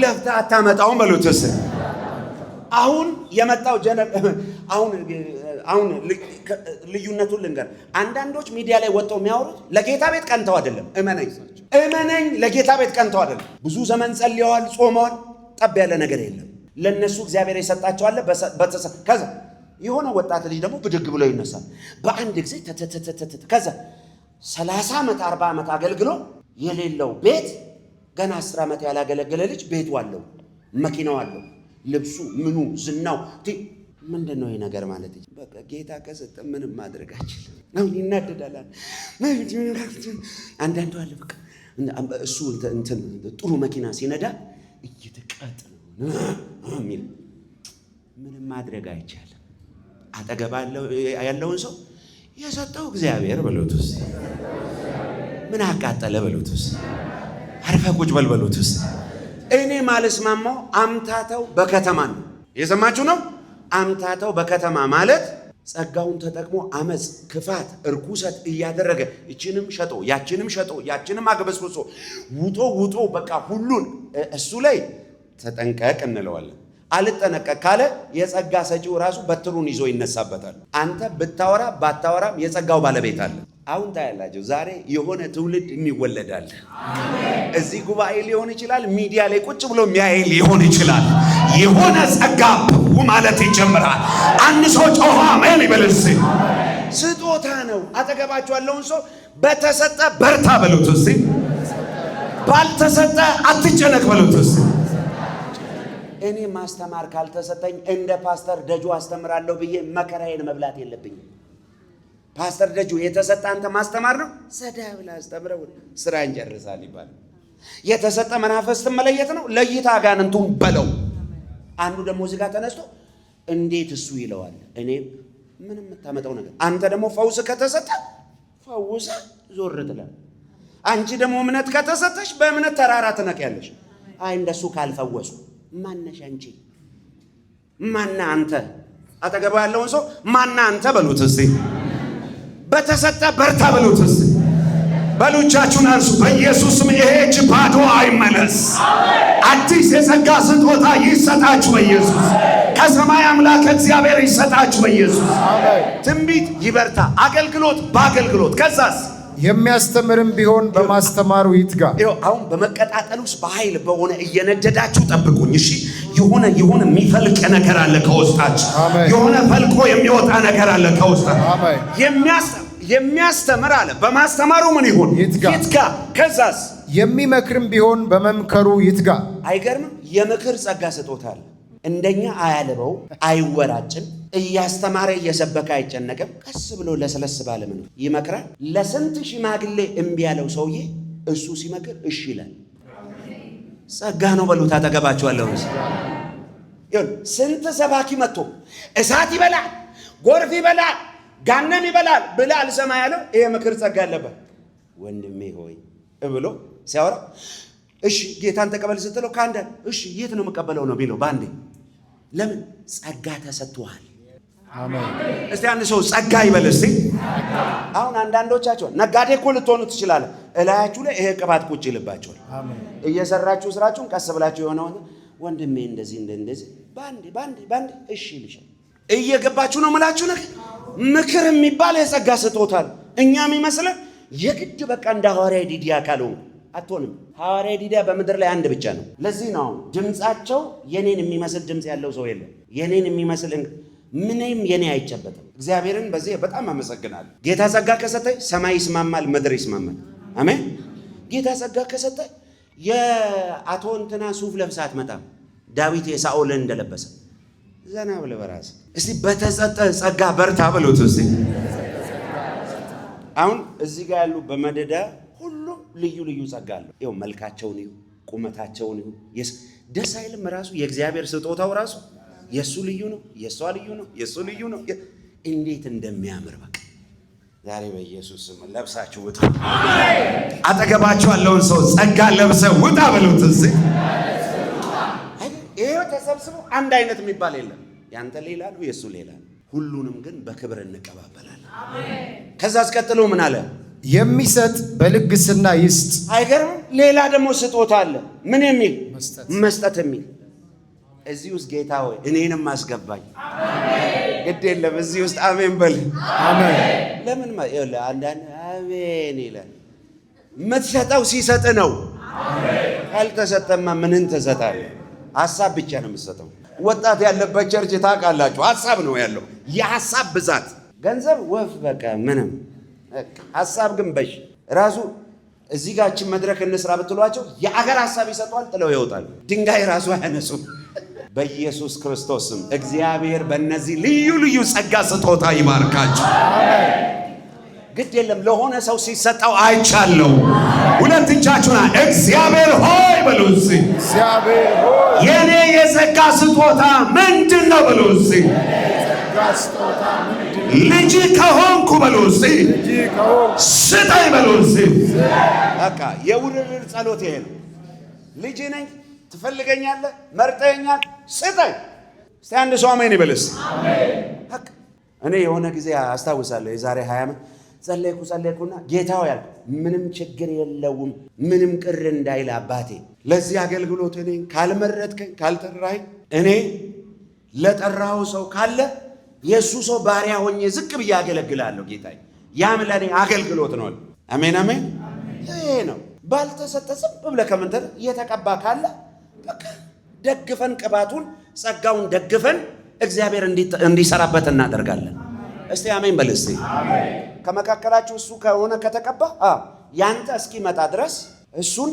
ለፍታ አታመጣውም በሉትስ። አሁን የመጣው አሁን ልዩነቱን ልንገር። አንዳንዶች ሚዲያ ላይ ወጥተው የሚያወሩት ለጌታ ቤት ቀንተው አይደለም። እመነኝ፣ ለጌታ ቤት ቀንተው አይደለም። ብዙ ዘመን ጸልየዋል፣ ጾመዋል፣ ጠብ ያለ ነገር የለም። ለነሱ እግዚአብሔር የሰጣቸው አለ። ከዛ የሆነ ወጣት ልጅ ደግሞ ብድግ ብሎ ይነሳል በአንድ ጊዜ ከዛ 30 ዓመት 40 ዓመት አገልግሎ የሌለው ቤት ገና 10 ዓመት ያላገለገለ ልጅ ቤቱ አለው፣ መኪናው አለው፣ ልብሱ ምኑ ዝናው ምንድን ነው ይሄ ነገር ማለት? በቃ ጌታ ከሰጠ ምንም ማድረግ አይችልም። አሁን ይናደዳል። አንዳንዱ አለ በቃ እሱ እንትን ጥሩ መኪና ሲነዳ እየተቃጠለ ነው የሚል ምንም ማድረግ አይቻልም። አጠገባ ያለውን ሰው የሰጠው እግዚአብሔር በሉት ውስጥ ምን አቃጠለ በሉት ውስጥ አርፈህ ቁጭ በል በሉት ውስጥ እኔ ማልስማማው አምታተው በከተማ ነው። የሰማችሁ ነው። አምታተው በከተማ ማለት ጸጋውን ተጠቅሞ አመፅ፣ ክፋት፣ እርኩሰት እያደረገ እችንም ሸጦ ያችንም ሸጦ ያችንም አግበስብሶ ውጦ በቃ ሁሉን እሱ ላይ ተጠንቀቅ እንለዋለን። አልጠነቀቅ ካለ የጸጋ ሰጪው ራሱ በትሩን ይዞ ይነሳበታል። አንተ ብታወራ ባታወራም የጸጋው ባለቤት አለ። አሁን ታያላችሁ። ዛሬ የሆነ ትውልድ የሚወለዳል። እዚህ ጉባኤ ሊሆን ይችላል፣ ሚዲያ ላይ ቁጭ ብሎ የሚያይ ሊሆን ይችላል። የሆነ ጸጋ ማለት ይጀምራል። አንድ ሰው ጮኸ አሜን ይበልስ። ስጦታ ነው። አጠገባችሁ ያለውን ሰው በተሰጠ በርታ በሉት እስቲ። ባልተሰጠ አትጨነቅ በሉት እስቲ። እኔ ማስተማር ካልተሰጠኝ እንደ ፓስተር ደጁ አስተምራለሁ ብዬ መከራዬን መብላት የለብኝም። ፓስተር ደጁ የተሰጠ አንተ ማስተማር ነው። ሰዳ ብላ አስተምረው ስራ እንጨርሳል ይባላል። የተሰጠ መናፈስትን መለየት ነው። ለይታ አጋንንቱን በለው። አንዱ ደግሞ እዚህ ጋር ተነስቶ እንዴት እሱ ይለዋል። እኔ ምንም የምታመጣው ነገር አንተ ደግሞ ፈውስ ከተሰጠ ፈውስ ዞር ትላለህ። አንቺ ደግሞ እምነት ከተሰጠሽ በእምነት ተራራ ትነቂያለሽ። አይ እንደሱ ካልፈወሱ ማነሽ አንቺ? ማና አንተ? አጠገባ ያለውን ሰው ማና አንተ በሉት እስቲ። በተሰጠ በርታ በሉት እስቲ። በሉቻችሁን አንሱ። በኢየሱስም ይሄ እጅ ባዶ አይመለስ። አዲስ የጸጋ ስጦታ ይሰጣችሁ በኢየሱስ። ከሰማይ አምላክ እግዚአብሔር ይሰጣችሁ በኢየሱስ። ትንቢት ይበርታ፣ አገልግሎት በአገልግሎት ከዛስ የሚያስተምርም ቢሆን በማስተማሩ ይትጋ። አሁን በመቀጣጠል ውስጥ በኃይል በሆነ እየነደዳችሁ ጠብቁኝ እሺ። የሆነ የሚፈልቅ ነገር አለ ከውስጣችሁ። የሆነ ፈልቆ የሚወጣ ነገር አለ ከውስጣችሁ። የሚያስተምር አለ በማስተማሩ ምን ይሁን ይትጋ። ከዛስ የሚመክርም ቢሆን በመምከሩ ይትጋ። አይገርምም? የምክር ጸጋ ስጦታ አለ። እንደኛ አያልበው፣ አይወራጭም። እያስተማረ እየሰበከ አይጨነቅም። ቀስ ብሎ ለስለስ ባለ ምን ይመክራል። ለስንት ሽማግሌ እምቢ ያለው ሰውዬ እሱ ሲመክር እሺ ይላል። ጸጋ ነው በሉት። አጠገባችኋለሁ። ስንት ሰባኪ መጥቶ እሳት ይበላል፣ ጎርፍ ይበላል፣ ጋነም ይበላል ብላ አልሰማ ያለው ይሄ ምክር ጸጋ አለበት። ወንድሜ ሆይ ብሎ ሲያወራ እሺ ጌታን ተቀበል ስትለው ካንዳል እሺ የት ነው መቀበለው ነው ቢለው ባንዴ ለምን ጸጋ ተሰጥቷል። አሜን። እስቲ አንድ ሰው ጸጋ ይበል እስቲ። አሁን አንዳንዶቻችሁ ነጋዴ እኮ ልትሆኑ ትችላለህ። እላያችሁ ላይ ይሄ ቅባት ቁጭ ይልባችኋል። አሜን። እየሰራችሁ ስራችሁን ቀስ ብላችሁ የሆነ ወንድሜ እንደዚህ ባንዴ እሺ ይልሻል። እየገባችሁ ነው የምላችሁ ነገር። ምክር የሚባል የጸጋ ስጦታ ነው። እኛ የሚመስለን የግድ በቃ እንደ ሐዋርያ ዲዲያ ካልሆንኩ አትሆንም። ሐዋርያ ዲዲያ በምድር ላይ አንድ ብቻ ነው። ለዚህ ነው ድምጻቸው የኔን የሚመስል ድምጽ ያለው ሰው የለም። የኔን የሚመስል ምንም የኔ አይጨበጥም። እግዚአብሔርን በዚህ በጣም አመሰግናለሁ። ጌታ ጸጋ ከሰጠ ሰማይ ይስማማል፣ ምድር ይስማማል። አሜን። ጌታ ጸጋ ከሰጠ የአቶ እንትና ሱፍ ለብሳ አትመጣም። ዳዊት የሳኦልን እንደለበሰ ዘና ብለህ በራስህ እስቲ በተሰጠ ጸጋ በርታ በሉት እስቲ። አሁን እዚህ ጋር ያሉ በመደዳ ሁሉም ልዩ ልዩ ጸጋ አለው። ይኸው መልካቸውን ይሁ ቁመታቸውን ይሁ ደስ አይልም? ራሱ የእግዚአብሔር ስጦታው ራሱ የእሱ ልዩ ነው፣ የእሷ ልዩ ነው፣ የእሱ ልዩ ነው። እንዴት እንደሚያምር በቃ ዛሬ በኢየሱስ ስም ለብሳችሁ ውጣ። አጠገባችሁ ያለውን ሰው ጸጋ ለብሰህ ውጣ በሉት እስቲ። ይሄው ተሰብስቦ አንድ አይነት የሚባል የለም። ያንተ ሌላ ነው፣ የእሱ ሌላ ነው። ሁሉንም ግን በክብር እንቀባበላለን። ከዛ አስቀጥሎ ምን አለ? የሚሰጥ በልግስና ይስጥ። አይገርም? ሌላ ደግሞ ስጦታ አለ። ምን የሚል? መስጠት የሚል። እዚህ ውስጥ ጌታ ሆይ እኔንም አስገባኝ። ግድ የለም እዚህ ውስጥ አሜን በል። አሜን። ለምን አንዳንድ አሜን ይላል። የምትሰጠው ሲሰጥ ነው። ካልተሰጠማ ምንን ትሰጣለህ? ሀሳብ ብቻ ነው የምትሰጠው። ወጣት ያለበት ቸርች ታውቃላችሁ፣ ሀሳብ ነው ያለው። የሀሳብ ብዛት ገንዘብ ወፍ በቃ ምንም፣ ሀሳብ ግን በሽ ራሱ። እዚህ ጋችን መድረክ እንስራ ብትሏቸው የአገር ሀሳብ ይሰጧል፣ ጥለው ይወጣል። ድንጋይ ራሱ አያነሱም። በኢየሱስ ክርስቶስ ስም እግዚአብሔር በእነዚህ ልዩ ልዩ ጸጋ ስጦታ ይባርካችሁ። ግድ የለም ለሆነ ሰው ሲሰጠው አይቻለሁ። ሁለት እጃችሁና እግዚአብሔር ሆይ በሉ እስቲ። እግዚአብሔር ሆይ የኔ የጸጋ ስጦታ ምንድን ነው በሉ እስቲ። ልጅ ከሆንኩ በሉ እስቲ ስጠኝ በሉ እስቲ። በቃ የውርርድ ጸሎት ይሄ ነው። ልጅ ነኝ፣ ትፈልገኛለህ፣ መርጠኛል፣ ስጠኝ። እስቲ አንድ ሰው አሜን ይበልስ። እኔ የሆነ ጊዜ አስታውሳለሁ የዛሬ 20 ዓመት ጸለይኩና ጌታው ያልኩ ምንም ችግር የለውም፣ ምንም ቅር እንዳይል አባቴ፣ ለዚህ አገልግሎት እኔ ካልመረጥከኝ ካልጠራኸኝ እኔ ለጠራው ሰው ካለ የእሱ ሰው ባሪያ ሆኜ ዝቅ ብዬ አገለግላለሁ ጌታዬ። ያም ለእኔ አገልግሎት ነው። አሜን አሜን። ይሄ ነው። ባልተሰጠ ዝም ብለህ ከምንተር እየተቀባ ካለ በቃ ደግፈን ቅባቱን ጸጋውን ደግፈን እግዚአብሔር እንዲሰራበት እናደርጋለን። እስቲ አሜን በል እስቲ። ከመካከላችሁ እሱ ከሆነ ከተቀባ ያንተ እስኪመጣ ድረስ እሱን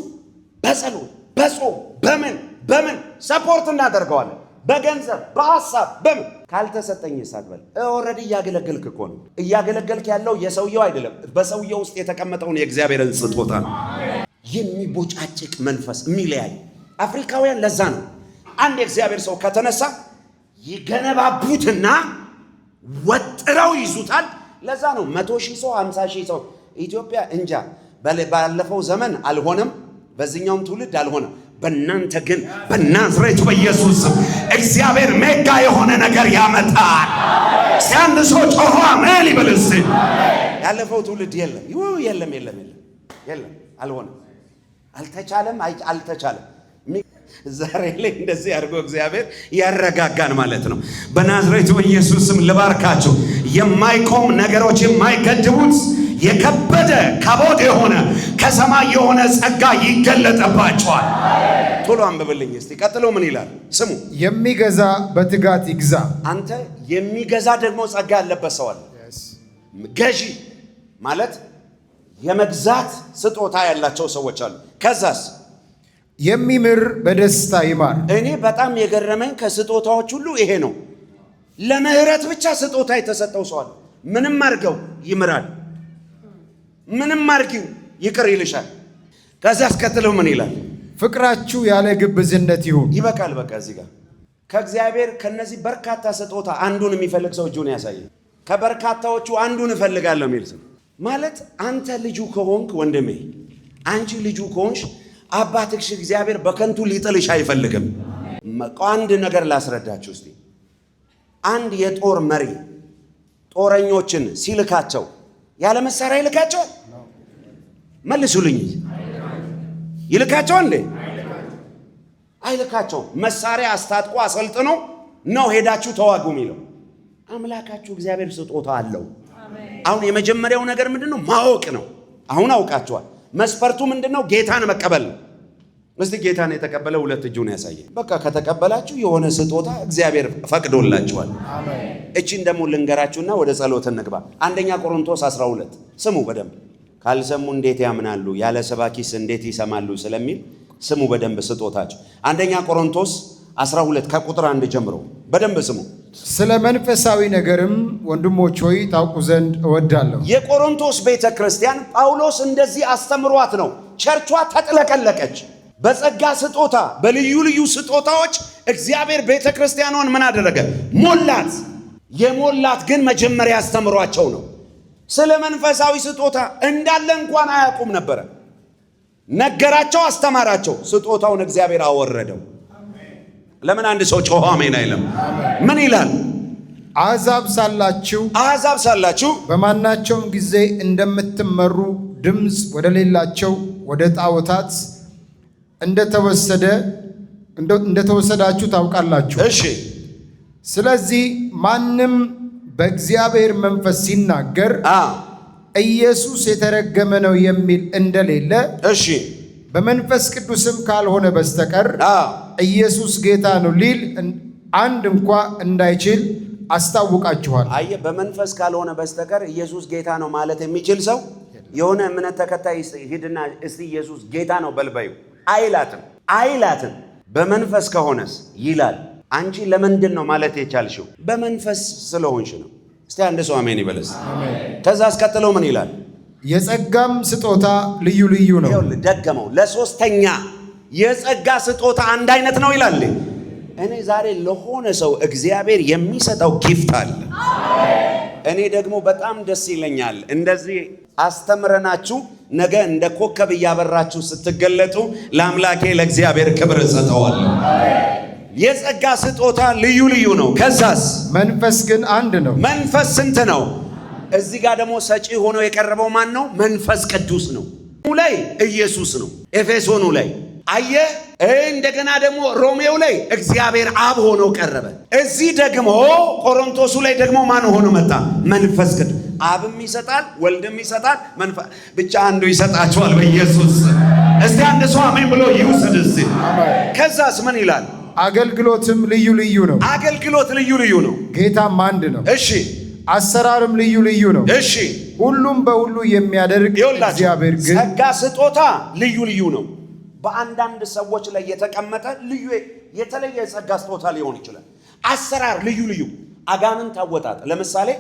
በጸሎት በጾም በምን ሰፖርት እናደርገዋለን። በገንዘብ በሐሳብ በምን ካልተሰጠኝ ሳትበል ኦልሬዲ እያገለገልክ እኮ ነው። እያገለገልክ ያለው የሰውየው አይደለም፣ በሰውየው ውስጥ የተቀመጠውን የእግዚአብሔርን ስጦታ ነው። የሚቦጫጭቅ መንፈስ የሚለያይ አፍሪካውያን ለዛ ነው አንድ የእግዚአብሔር ሰው ከተነሳ ይገነባቡትና ወጥረው ይዙታል። ለዛ ነው 100,000 ሰው 50,000 ሰው ኢትዮጵያ እንጃ። ባለፈው ዘመን አልሆነም፣ በዚህኛውም ትውልድ አልሆነም። በእናንተ ግን በናዝሬት በኢየሱስ እግዚአብሔር ሜጋ የሆነ ነገር ያመጣል። ሲያንድ ሰው ጮሆ አሜን ይበልስ። ያለፈው ትውልድ የለም፣ አልሆነም፣ አልተቻለም። ዛሬ ላይ እንደዚህ አድርጎ እግዚአብሔር ያረጋጋን ማለት ነው። በናዝሬቱ በኢየሱስ ስም ልባርካችሁ። የማይቆም ነገሮች የማይገድቡት የከበደ ከቦታ የሆነ ከሰማይ የሆነ ጸጋ ይገለጠባቸዋል። ቶሎ አንብብልኝ እስቲ። ቀጥሎ ምን ይላል? ስሙ። የሚገዛ በትጋት ይግዛ። አንተ የሚገዛ ደግሞ ጸጋ ያለበት ሰው አለ። ገዢ ማለት የመግዛት ስጦታ ያላቸው ሰዎች አሉ። ከዛስ የሚምር በደስታ ይማር። እኔ በጣም የገረመኝ ከስጦታዎች ሁሉ ይሄ ነው። ለምህረት ብቻ ስጦታ የተሰጠው ሰው አለ። ምንም አድርገው ይምራል፣ ምንም አድርጊው ይቅር ይልሻል። ከዛ አስከትለው ምን ይላል? ፍቅራችሁ ያለ ግብዝነት ይሁን። ይበቃል። በቃ እዚህ ጋር ከእግዚአብሔር ከነዚህ በርካታ ስጦታ አንዱን የሚፈልግ ሰው እጁን ያሳየ። ከበርካታዎቹ አንዱን እፈልጋለሁ የሚል ሰው ማለት አንተ ልጁ ከሆንክ ወንድሜ፣ አንቺ ልጁ ከሆንሽ አባትሽ እግዚአብሔር በከንቱ ሊጥልሽ አይፈልግም። አንድ ነገር ላስረዳችሁ እስቲ። አንድ የጦር መሪ ጦረኞችን ሲልካቸው ያለ መሳሪያ ይልካቸዋል? መልሱልኝ። ይልካቸው እንዴ? አይልካቸው። መሳሪያ አስታጥቆ አሰልጥኖ ነው ሄዳችሁ ተዋጉ የሚለው። አምላካችሁ እግዚአብሔር ስጦታ አለው። አሁን የመጀመሪያው ነገር ምንድነው? ማወቅ ነው። አሁን አውቃችኋል። መስፈርቱ ምንድነው? ጌታን መቀበል ነው። እስቲ ጌታን የተቀበለ ሁለት እጁን ያሳየ። በቃ ከተቀበላችሁ የሆነ ስጦታ እግዚአብሔር ፈቅዶላችኋል። እቺን ደግሞ ልንገራችሁና ወደ ጸሎት እንግባ። አንደኛ ቆሮንቶስ 12 ስሙ በደንብ። ካልሰሙ እንዴት ያምናሉ? ያለ ሰባኪስ እንዴት ይሰማሉ? ስለሚል ስሙ በደንብ ስጦታችሁ። አንደኛ ቆሮንቶስ 12 ከቁጥር 1 ጀምሮ በደንብ ስሙ። ስለ መንፈሳዊ ነገርም ወንድሞች ሆይ ታውቁ ዘንድ እወዳለሁ። የቆሮንቶስ ቤተ ክርስቲያን ጳውሎስ እንደዚህ አስተምሯት ነው ቸርቿ ተጥለቀለቀች። በጸጋ ስጦታ በልዩ ልዩ ስጦታዎች እግዚአብሔር ቤተ ክርስቲያኗን ምን አደረገ? ሞላት። የሞላት ግን መጀመሪያ አስተምሯቸው ነው። ስለ መንፈሳዊ ስጦታ እንዳለ እንኳን አያውቁም ነበረ። ነገራቸው፣ አስተማራቸው። ስጦታውን እግዚአብሔር አወረደው። ለምን አንድ ሰው ጮሆ አሜን አይልም? ምን ይላል? አሕዛብ ሳላችሁ በማናቸውም ጊዜ እንደምትመሩ ድምፅ ወደ ሌላቸው ወደ ጣዖታት እንደተወሰዳችሁ ታውቃላችሁ። እሺ። ስለዚህ ማንም በእግዚአብሔር መንፈስ ሲናገር ኢየሱስ የተረገመ ነው የሚል እንደሌለ፣ እሺ፣ በመንፈስ ቅዱስም ካልሆነ በስተቀር ኢየሱስ ጌታ ነው ሊል አንድ እንኳ እንዳይችል አስታውቃችኋል። አየህ፣ በመንፈስ ካልሆነ በስተቀር ኢየሱስ ጌታ ነው ማለት የሚችል ሰው የሆነ እምነት ተከታይ ሂድና እስቲ ኢየሱስ ጌታ ነው በልበዩ አይላትም። በመንፈስ ከሆነስ ይላል። አንቺ ለምንድን ነው ማለት የቻልሽው? በመንፈስ ስለሆንሽ ነው። እስቲ አንድ ሰው አሜን ይበለስ። ከዛ አስከትለው ምን ይላል? የጸጋም ስጦታ ልዩ ልዩ ነው። ይኸውልህ ደገመው ለሶስተኛ፣ የጸጋ ስጦታ አንድ አይነት ነው ይላል። እኔ ዛሬ ለሆነ ሰው እግዚአብሔር የሚሰጠው ጊፍት አለ። እኔ ደግሞ በጣም ደስ ይለኛል እንደዚህ አስተምረናችሁ ነገ እንደ ኮከብ እያበራችሁ ስትገለጡ ለአምላኬ ለእግዚአብሔር ክብር እሰጠዋለሁ። የጸጋ ስጦታ ልዩ ልዩ ነው። ከዛስ መንፈስ ግን አንድ ነው። መንፈስ ስንት ነው? እዚህ ጋር ደግሞ ሰጪ ሆኖ የቀረበው ማን ነው? መንፈስ ቅዱስ ነው። ላይ ኢየሱስ ነው። ኤፌሶኑ ላይ አየ። እንደገና ደግሞ ሮሜው ላይ እግዚአብሔር አብ ሆኖ ቀረበ። እዚህ ደግሞ ቆሮንቶሱ ላይ ደግሞ ማን ሆኖ መጣ? መንፈስ ቅዱስ። አብም ይሰጣል፣ ወልድም ይሰጣል፣ ብቻ አንዱ ይሰጣቸዋል በኢየሱስ። እስቲ አንድ ሰው አሜን ብሎ ይውሰድ እስቲ። ከዛስ ምን ይላል? አገልግሎትም ልዩ ልዩ ነው። አገልግሎት ልዩ ልዩ ነው። ጌታም አንድ ነው። እሺ። አሰራርም ልዩ ልዩ ነው። እሺ። ሁሉም በሁሉ የሚያደርግ እግዚአብሔር ግን ጸጋ ስጦታ ልዩ ልዩ ነው። በአንዳንድ ሰዎች ላይ የተቀመጠ ልዩ የተለየ ጸጋ ስጦታ ሊሆን ይችላል። አሰራር ልዩ ልዩ። አጋንንት አወጣጥ ለምሳሌ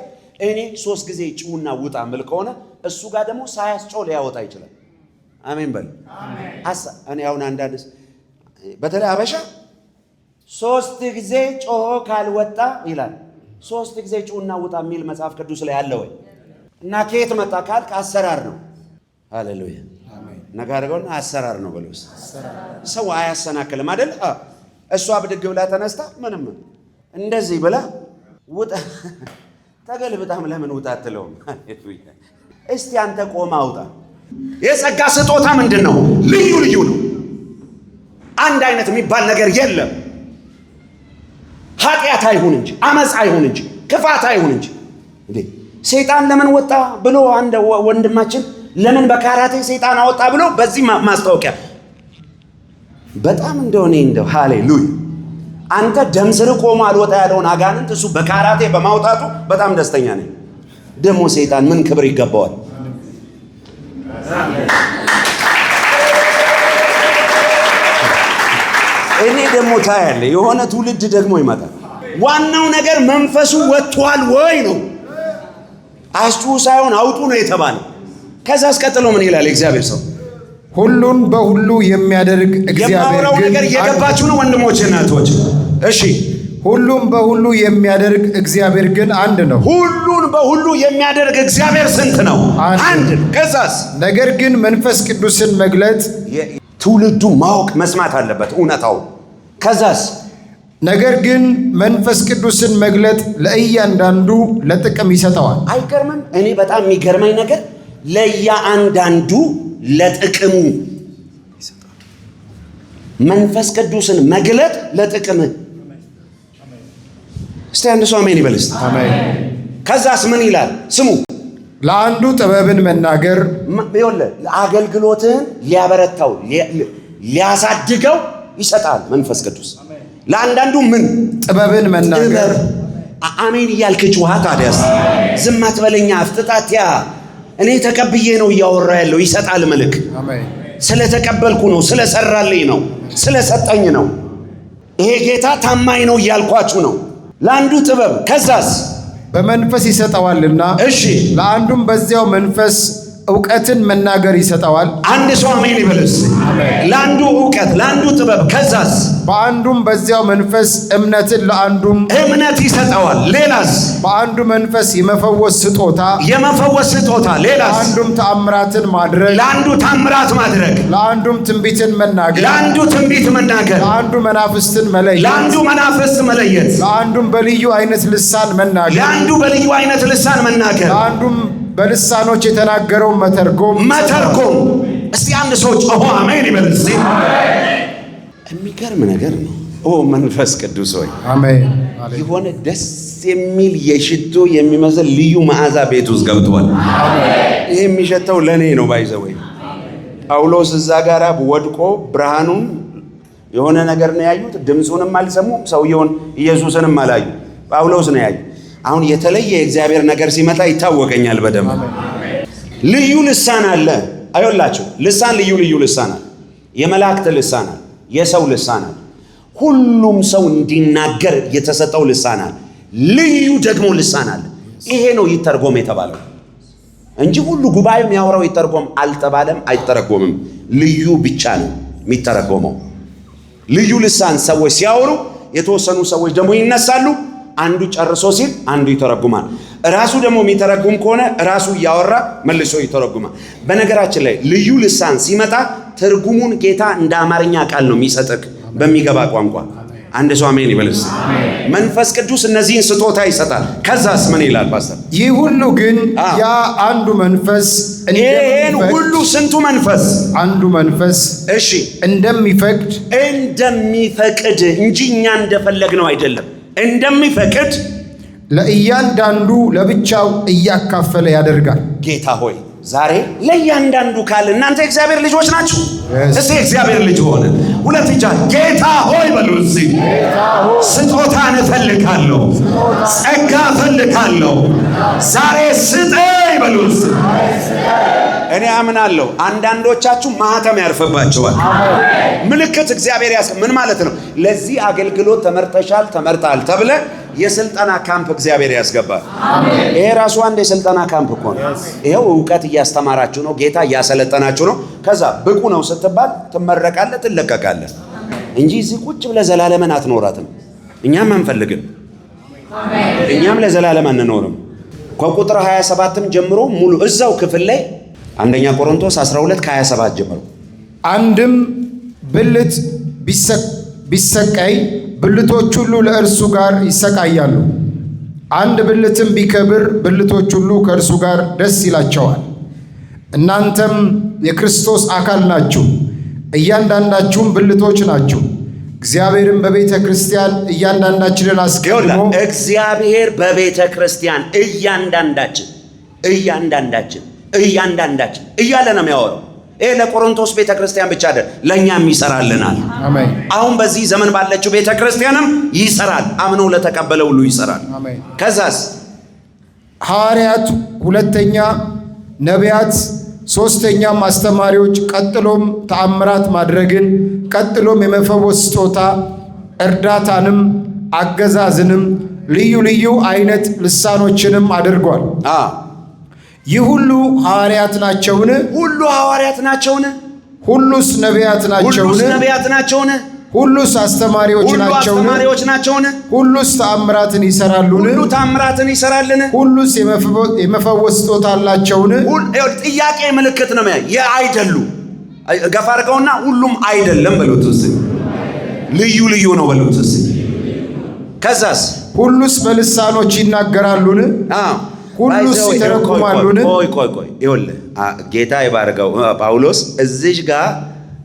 እኔ 3 ጊዜ ጭውና ውጣ ምል ከሆነ እሱ ጋር ደግሞ ሳያስጮህ ሊያወጣ ይችላል። አሜን በል። እኔ አሁን አንዳንድ በተለይ አበሻ 3 ጊዜ ጮሆ ካልወጣ ይላል። 3 ጊዜ ጭውና ውጣ የሚል መጽሐፍ ቅዱስ ላይ አለ ወይ? እና ከየት መጣ ካልክ አሰራር ነው። ሃሌሉያ። ነጋርገውና አሰራር ነው ብለውስ ሰው አያሰናክልም አይደል? እሷ ብድግ ብላ ተነስታ ምንም እንደዚህ ብላ ውጣ ተገልብጣም ለምን ውጣ አትለውም? እስቲ አንተ ቆማ ውጣ። የጸጋ ስጦታ ምንድን ነው? ልዩ ልዩ ነው። አንድ አይነት የሚባል ነገር የለም። ኃጢአት አይሁን እንጂ፣ አመፅ አይሁን እንጂ፣ ክፋት አይሁን እንጂ። እንዴ ሰይጣን ለምን ወጣ ብሎ አንድ ወንድማችን ለምን በካራቴ ሰይጣን አወጣ ብሎ በዚህ ማስታወቂያ በጣም እንደው ሃሌሉያ። አንተ ደም ስር ቆሞ አልወጣ ያለውን አጋንንት እሱ በካራቴ በማውጣቱ በጣም ደስተኛ ነኝ። ደግሞ ሰይጣን ምን ክብር ይገባዋል? እኔ ደግሞ ታያለ የሆነ ትውልድ ደግሞ ይመጣል። ዋናው ነገር መንፈሱ ወጥቷል ወይ ነው። አስጩ ሳይሆን አውጡ ነው የተባለ። ከዛ አስቀጥሎ ምን ይላል እግዚአብሔር ሰው? ሁሉን በሁሉ የሚያደርግ እግዚአብሔር ግን ነገር እየገባችሁ ነው ወንድሞች እና እህቶች? እሺ። ሁሉም በሁሉ የሚያደርግ እግዚአብሔር ግን አንድ ነው። ሁሉን በሁሉ የሚያደርግ እግዚአብሔር ስንት ነው? አንድ። ከዛስ? ነገር ግን መንፈስ ቅዱስን መግለጥ ትውልዱ ማወቅ መስማት አለበት እውነታው። ከዛስ? ነገር ግን መንፈስ ቅዱስን መግለጥ ለእያንዳንዱ ለጥቅም ይሰጠዋል። አይገርምም? እኔ በጣም የሚገርመኝ ነገር ለእያንዳንዱ ለጥቅሙ መንፈስ ቅዱስን መግለጥ ለጥቅም። እስቲ አንድ ሰው አሜን ይበል። አሜን። ከዛስ ምን ይላል? ስሙ። ለአንዱ ጥበብን መናገር ይኸውልህ አገልግሎትህን ሊያበረታው ሊያሳድገው ይሰጣል መንፈስ ቅዱስ። ለአንዳንዱ ምን ጥበብን መናገር። አሜን እያልክ ጩኸ። ታዲያስ ዝም አትበለኛ አፍጥጣትያ። እኔ ተቀብዬ ነው እያወራ ያለው። ይሰጣል መልክ። አሜን። ስለተቀበልኩ ነው፣ ስለሰራልኝ ነው፣ ስለሰጠኝ ነው። ይሄ ጌታ ታማኝ ነው እያልኳችሁ ነው። ለአንዱ ጥበብ ከዛስ በመንፈስ ይሰጠዋልና። እሺ። ለአንዱም በዚያው መንፈስ እውቀትን መናገር ይሰጠዋል። አንድ ሰው አሜን ይበልስ። ለአንዱ እውቀት፣ ለአንዱ ጥበብ፣ ከዛስ በአንዱም በዚያው መንፈስ እምነትን ለአንዱም እምነት ይሰጠዋል። ሌላስ በአንዱ መንፈስ የመፈወስ ስጦታ፣ ሌላስ ለአንዱም ተአምራትን ማድረግ፣ ለአንዱ ታምራት ማድረግ፣ ለአንዱም ትንቢትን መናገር፣ ለአንዱ ትንቢት መናገር፣ ለአንዱ መናፍስትን መለየት፣ ለአንዱ መናፍስት መለየት፣ ለአንዱም በልዩ አይነት ልሳን መናገር፣ ለአንዱ በልዩ አይነት ልሳን መናገር፣ ለአንዱም በልሳኖች የተናገረው መተርጎም። እስቲ አንድ ሰው ጮሆ አሜን ይበል። የሚገርም ነገር ነው። መንፈስ ቅዱስ ሆይ አሜን። የሆነ ደስ የሚል የሽቶ የሚመስል ልዩ መዓዛ ቤት ውስጥ ገብቷል። ይሄ የሚሸተው ለኔ ነው። ባይዘወይ ጳውሎስ እዛ ጋራ ወድቆ ብርሃኑን የሆነ ነገር ነው ያዩት። ድምፁንም አልሰሙም። ሰውየውን ኢየሱስንም አላዩ። ጳውሎስ ነው ያዩ። አሁን የተለየ የእግዚአብሔር ነገር ሲመጣ ይታወቀኛል በደንብ። ልዩ ልሳን አለ። አይወላችሁ ልሳን ልዩ ልሳን አለ። የመላእክት ልሳን አለ። የሰው ልሳን አለ። ሁሉም ሰው እንዲናገር የተሰጠው ልሳን አለ። ልዩ ደግሞ ልሳን አለ። ይሄ ነው ይተርጎም የተባለው እንጂ ሁሉ ጉባኤ የሚያወራው ይተርጎም አልተባለም፣ አይተረጎምም። ልዩ ብቻ ነው የሚተረጎመው። ልዩ ልሳን ሰዎች ሲያወሩ የተወሰኑ ሰዎች ደግሞ ይነሳሉ። አንዱ ጨርሶ ሲል አንዱ ይተረጉማል። ራሱ ደግሞ የሚተረጉም ከሆነ ራሱ እያወራ መልሶ ይተረጉማል። በነገራችን ላይ ልዩ ልሳን ሲመጣ ትርጉሙን ጌታ እንደ አማርኛ ቃል ነው የሚሰጥክ በሚገባ ቋንቋ። አንድ ሰው አሜን ይበልስ። መንፈስ ቅዱስ እነዚህን ስጦታ ይሰጣል። ከዛስ ምን ይላል ፓስተር? ይህ ሁሉ ግን ያ አንዱ መንፈስ ይሄን ሁሉ ስንቱ መንፈስ? አንዱ መንፈስ እሺ እንደሚፈቅድ እንጂ እኛ እንደፈለግነው አይደለም። እንደሚፈቅድ ለእያንዳንዱ ለብቻው እያካፈለ ያደርጋል። ጌታ ሆይ ዛሬ ለእያንዳንዱ ካለ እናንተ እግዚአብሔር ልጆች ናችሁ። እስቲ እግዚአብሔር ልጅ ሆነ ሁለት እጃ ጌታ ሆይ በሉ። እስቲ ስጦታን እፈልጋለሁ፣ ጸጋ እፈልጋለሁ፣ ዛሬ ስጠኝ በሉ። እኔ አምናለሁ አንዳንዶቻችሁ ማህተም ያርፈባቸዋል። ምልክት እግዚአብሔር ምን ማለት ነው? ለዚህ አገልግሎት ተመርጠሻል፣ ተመርጣል ተብለ የስልጠና ካምፕ እግዚአብሔር ያስገባል። ይሄ ራሱ አንድ የስልጠና ካምፕ እኮ ነው። ይሄው እውቀት እያስተማራችሁ ነው፣ ጌታ እያሰለጠናችሁ ነው። ከዛ ብቁ ነው ስትባል ትመረቃለህ፣ ትለቀቃለህ እንጂ እዚህ ቁጭ ብለህ ዘላለምን አትኖራትም። እኛም አንፈልግም። እኛም ለዘላለም አንኖርም። ከቁጥር 27ም ጀምሮ ሙሉ እዛው ክፍል ላይ አንደኛ ቆሮንቶስ 12 ከ27 ጀምሮ አንድም ብልት ቢሰቃይ ብልቶች ሁሉ ለእርሱ ጋር ይሰቃያሉ። አንድ ብልትም ቢከብር ብልቶች ሁሉ ከእርሱ ጋር ደስ ይላቸዋል። እናንተም የክርስቶስ አካል ናችሁ፣ እያንዳንዳችሁም ብልቶች ናችሁ። እግዚአብሔርም በቤተ ክርስቲያን እያንዳንዳችንን አስቀድሞ እግዚአብሔር በቤተ ክርስቲያን እያንዳንዳችን እያለ ነው የሚያወራው። ይሄ ለቆሮንቶስ ቤተ ክርስቲያን ብቻ አይደል፣ ለእኛም ይሰራልናል። አሜን። አሁን በዚህ ዘመን ባለችው ቤተ ክርስቲያንም ይሰራል። አምነው ለተቀበለ ሁሉ ይሰራል። አሜን። ከዛስ ሐዋርያት፣ ሁለተኛ ነቢያት፣ ሶስተኛም አስተማሪዎች፣ ቀጥሎም ተአምራት ማድረግን፣ ቀጥሎም የመፈወስ ስጦታ፣ እርዳታንም፣ አገዛዝንም፣ ልዩ ልዩ አይነት ልሳኖችንም አድርጓል። ይህ ሁሉ ሐዋርያት ናቸውን? ሁሉ ሐዋርያት ናቸውን? ሁሉስ ነቢያት ናቸውን? ሁሉስ አስተማሪዎች ናቸውን? ሁሉስ ተአምራትን ይሰራሉን? ሁሉ ተአምራትን ይሰራልን? ሁሉስ የመፈወስ ስጦታ አላቸውን? ጥያቄ ምልክት ነው። አይደሉ ገፋ አድርገውና ሁሉም አይደለም በሉት። ልዩ ነው በሉት። ከዛስ ሁሉስ በልሳኖች ይናገራሉን? ሁሉስ ይተረጉማሉን? ቆይ ይኸውልህ ጌታ ይባርገው። ጳውሎስ እዚህ ጋር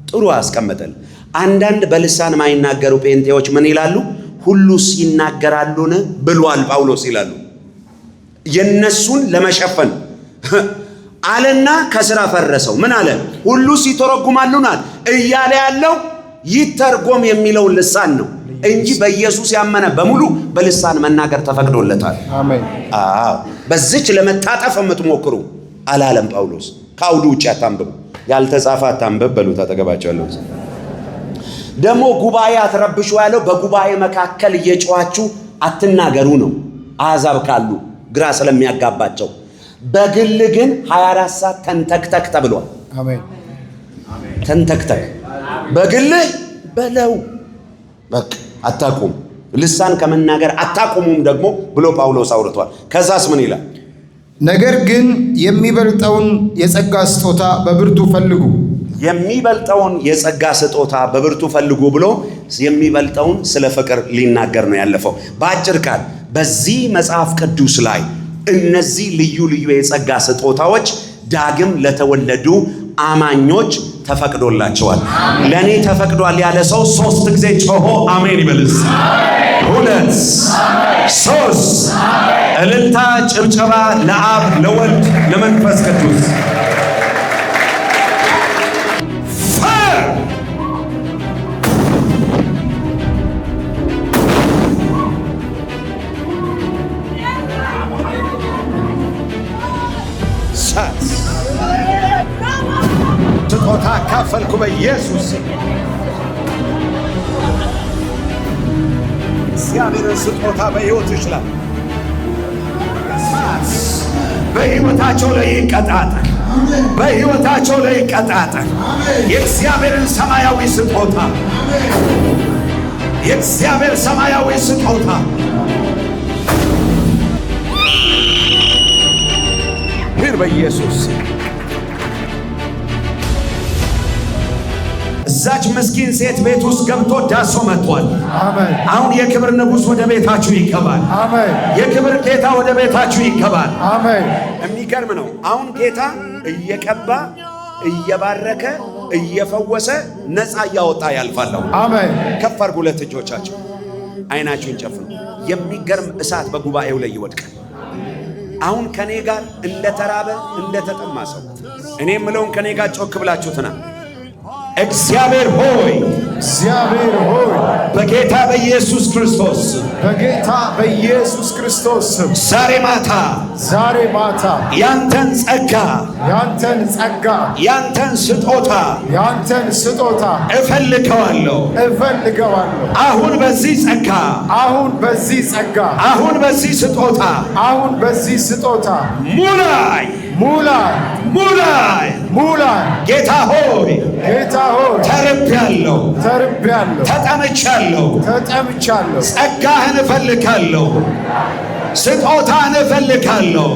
ጥሩ አስቀመጠል። አንዳንድ በልሳን ማይናገሩ ጴንጤዎች ምን ይላሉ? ሁሉስ ይናገራሉን ብሏል ጳውሎስ ይላሉ። የነሱን ለመሸፈን አለና ከስራ ፈረሰው። ምን አለ? ሁሉስ ይተረጉማሉናል እያለ ያለው ይተርጎም የሚለውን ልሳን ነው እንጂ በኢየሱስ ያመነ በሙሉ በልሳን መናገር ተፈቅዶለታል። አሜን። በዚች ለመታጠፍ የምትሞክሩ አላለም ጳውሎስ። ከአውዱ ውጭ አታንብቡ፣ ያልተጻፈ አታንብብ በሉት። አጠገባቸው ደግሞ ጉባኤ አትረብሹ ያለው በጉባኤ መካከል እየጮኻችሁ አትናገሩ ነው። አሕዛብ ካሉ ግራ ስለሚያጋባቸው በግል ግን 24 ሰዓት ተንተክተክ ተብሏል። አሜን። ተንተክተክ በግልህ በለው። በቃ አታቁም፣ ልሳን ከመናገር አታቁሙም ደግሞ ብሎ ጳውሎስ አውርቷል። ከዛስ ምን ይላል? ነገር ግን የሚበልጠውን የጸጋ ስጦታ በብርቱ ፈልጉ። የሚበልጠውን የጸጋ ስጦታ በብርቱ ፈልጉ ብሎ የሚበልጠውን ስለ ፍቅር ሊናገር ነው ያለፈው። በአጭር ቃል በዚህ መጽሐፍ ቅዱስ ላይ እነዚህ ልዩ ልዩ የጸጋ ስጦታዎች ዳግም ለተወለዱ አማኞች ተፈቅዶላቸዋል። ለኔ ተፈቅዷል ያለ ሰው 3 ጊዜ ጮሆ አሜን ይበልስ። 2 3 እልልታ፣ ጭብጨባ ለአብ ለወልድ ለመንፈስ ቅዱስ። ስጦታ ካፈልኩ በኢየሱስ እግዚአብሔርን ስጦታ በሕይወት ይችላል። በሕይወታቸው ላይ ይቀጣጠል፣ በሕይወታቸው ላይ ይቀጣጠል። የእግዚአብሔርን ሰማያዊ ስጦታ፣ የእግዚአብሔር ሰማያዊ ስጦታ ሂድ በኢየሱስ። እዛች ምስኪን ሴት ቤት ውስጥ ገብቶ ዳሶ መጥቷል። አሜን። አሁን የክብር ንጉሥ ወደ ቤታችሁ ይገባል። አሜን። የክብር ጌታ ወደ ቤታችሁ ይገባል። አሜን። የሚገርም ነው። አሁን ጌታ እየቀባ እየባረከ እየፈወሰ ነፃ እያወጣ ያልፋለሁ። አሜን። ከፍ አድርጉ 2 እጆቻችሁ፣ አይናችሁን ጨፍኑ። የሚገርም እሳት በጉባኤው ላይ ይወድቃል። አሁን ከኔ ጋር እንደተራበ እንደተጠማ ሰው እኔ የምለውን ከኔ ጋር ጮክ ብላችሁ ትና እግዚአብሔር ሆይ፣ እግዚአብሔር ሆይ በጌታ በኢየሱስ ክርስቶስ በጌታ በኢየሱስ ክርስቶስ ስም ዛሬ ማታ ያንተን ጸጋ ያንተን ያንተን ስጦታ እፈልገዋለሁ። አሁን በዚህ ጸጋ አሁን በዚህ ስጦታ ሙላይ ጌታ ሆይ ተርቤያለሁ፣ ተጠምቻለሁ። ጸጋህን እፈልጋለሁ፣ ስጦታህን እፈልጋለሁ፣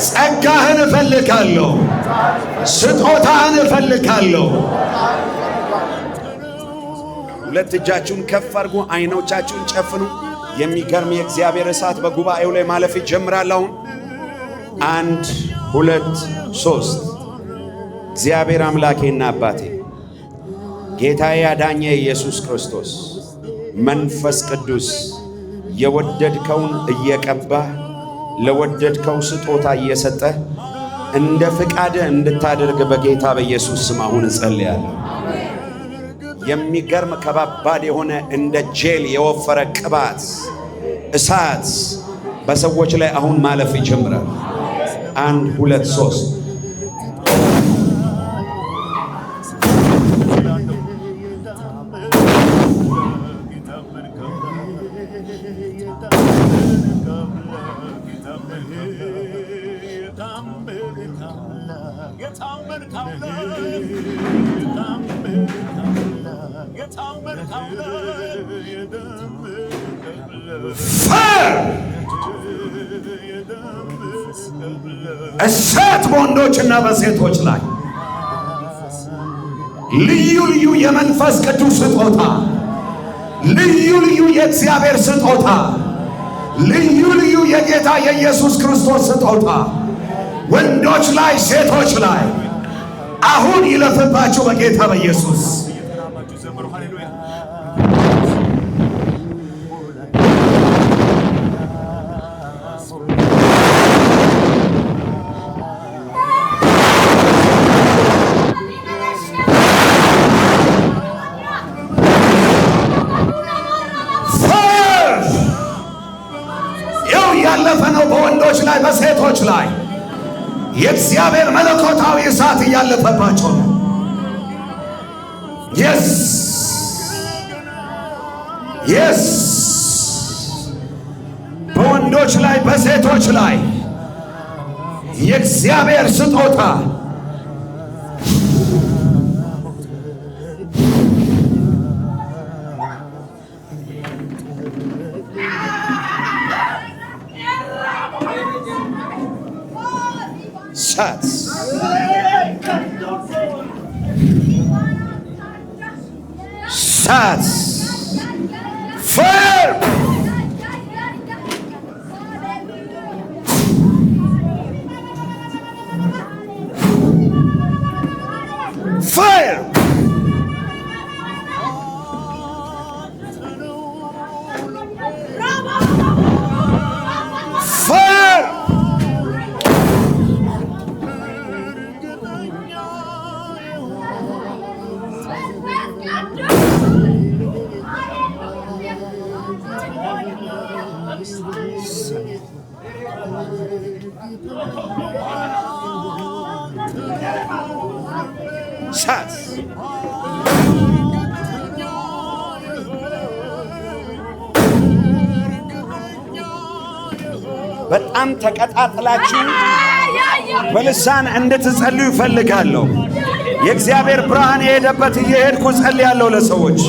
ጸጋህን እፈልጋለሁ፣ ስጦታህን እፈልጋለሁ። 2 እጃችሁን ከፍ አድርጉ፣ አይኖቻችሁን ጨፍኑ። የሚገርም የእግዚአብሔር እሳት በጉባኤው ላይ ማለፍ ይጀምራል። አሁን 1 2 3 እግዚአብሔር አምላኬና አባቴ ጌታዬ አዳኜ ኢየሱስ ክርስቶስ መንፈስ ቅዱስ የወደድከውን እየቀባህ ለወደድከው ስጦታ እየሰጠህ እንደ ፍቃድህ እንድታደርግ በጌታ በኢየሱስ ስም አሁን እጸልያለሁ። የሚገርም ከባባድ የሆነ እንደ ጄል የወፈረ ቅባት እሳት በሰዎች ላይ አሁን ማለፍ ይጀምራል። 1 2 3 እሳት በወንዶችና በሴቶች ላይ ልዩ ልዩ የመንፈስ ቅዱስ ስጦታ፣ ልዩ ልዩ የእግዚአብሔር ስጦታ፣ ልዩ ልዩ የጌታ የኢየሱስ ክርስቶስ ስጦታ ወንዶች ላይ ሴቶች ላይ አሁን ይለፍባችሁ በጌታ በኢየሱስ። ያለፈ ነው በወንዶች ላይ በሴቶች ላይ የእግዚአብሔር መለኮታዊ እሳት እያለፈባቸው ነው። የስ በወንዶች ላይ በሴቶች ላይ የእግዚአብሔር ስጦታ እሳት እሳት ፋየር ፋየር ፋየር እሳት በጣም ተቀጣጥላችሁ በልሳን እንድትጸልዩ ይፈልጋለሁ። የእግዚአብሔር ብርሃን የሄደበት እየሄድኩ ጸልያለሁ ለሰዎች።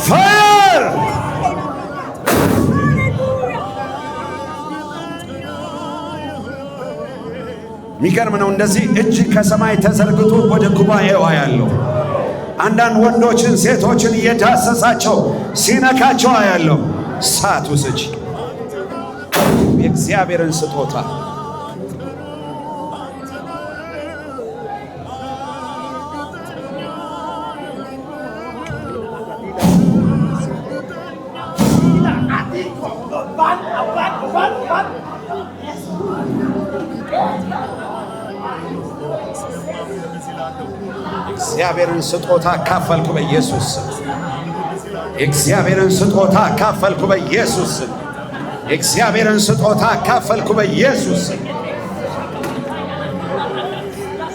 ፋየር የሚገርም ነው። እንደዚህ እጅ ከሰማይ ተዘርግቶ ወደ ጉባኤዋ ያለው አንዳንድ ወንዶችን ሴቶችን እየዳሰሳቸው ሲነካቸው ያለው እሳት ውሰጂ የእግዚአብሔርን ስጦታ እግዚአብሔርን ስጦታ አካፈልኩ በኢየሱስ ስም። እግዚአብሔርን ስጦታ አካፈልኩ በኢየሱስ ስም። እግዚአብሔርን ስጦታ አካፈልኩ በኢየሱስ ስም።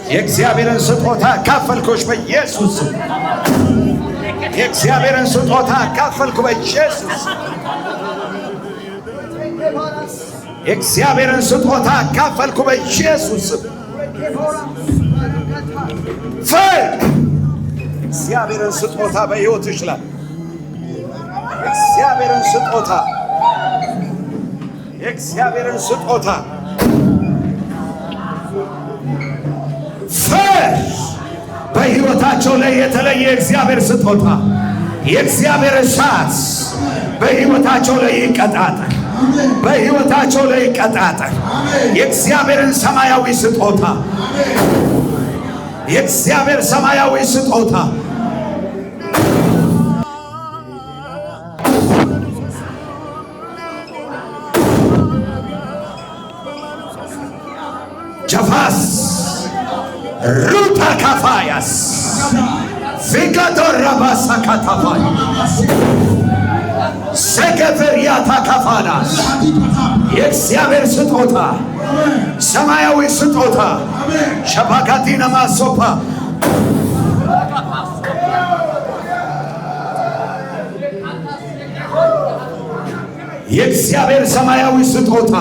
የእግዚአብሔርን ስጦታ አካፈልኩሽ በኢየሱስ ስም። የእግዚአብሔርን ስጦታ አካፈልኩ በኢየሱስ ስም። የእግዚአብሔርን ስጦታ አካፈልኩ በኢየሱስ ስም። እግዚአብሔርን ስጦታ በሕይወት ይችላል። እግዚአብሔርን ስጦታ የእግዚአብሔርን ስጦታ በሕይወታቸው ላይ የተለየ የእግዚአብሔር ስጦታ የእግዚአብሔር እሳት በሕይወታቸው ላይ ይቀጣጠል። በሕይወታቸው ላይ ይቀጣጠል። የእግዚአብሔርን ሰማያዊ ስጦታ የእግዚአብሔር ሰማያዊ ስጦታ ጀፋስ ሩታ ካፋያስ ፊጋዶራ ባሳካታፋይ ሰገፈሪያታ ካፋናስ የእግዚአብሔር ስጦታ ሰማያዊ ስጦታ ሸባጋቲና ማሶፓ የእግዚአብሔር ሰማያዊ ስጦታ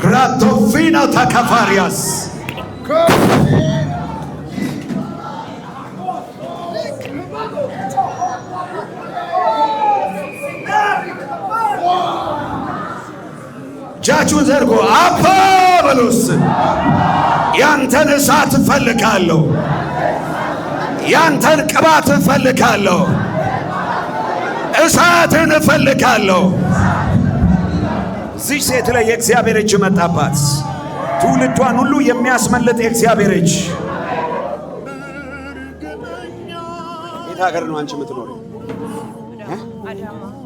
ክራቶፊና ታካፋሪያስ እጃችሁን ዘርጎ አባ በሉስ። ያንተን እሳት እፈልጋለሁ። ያንተን ቅባት እፈልጋለሁ። እሳትን እፈልጋለሁ። እዚህ ሴት ላይ የእግዚአብሔር እጅ መጣባት። ትውልዷን ሁሉ የሚያስመልጥ የእግዚአብሔር እጅ። የት ሀገር ነው አንቺ የምትኖሪው?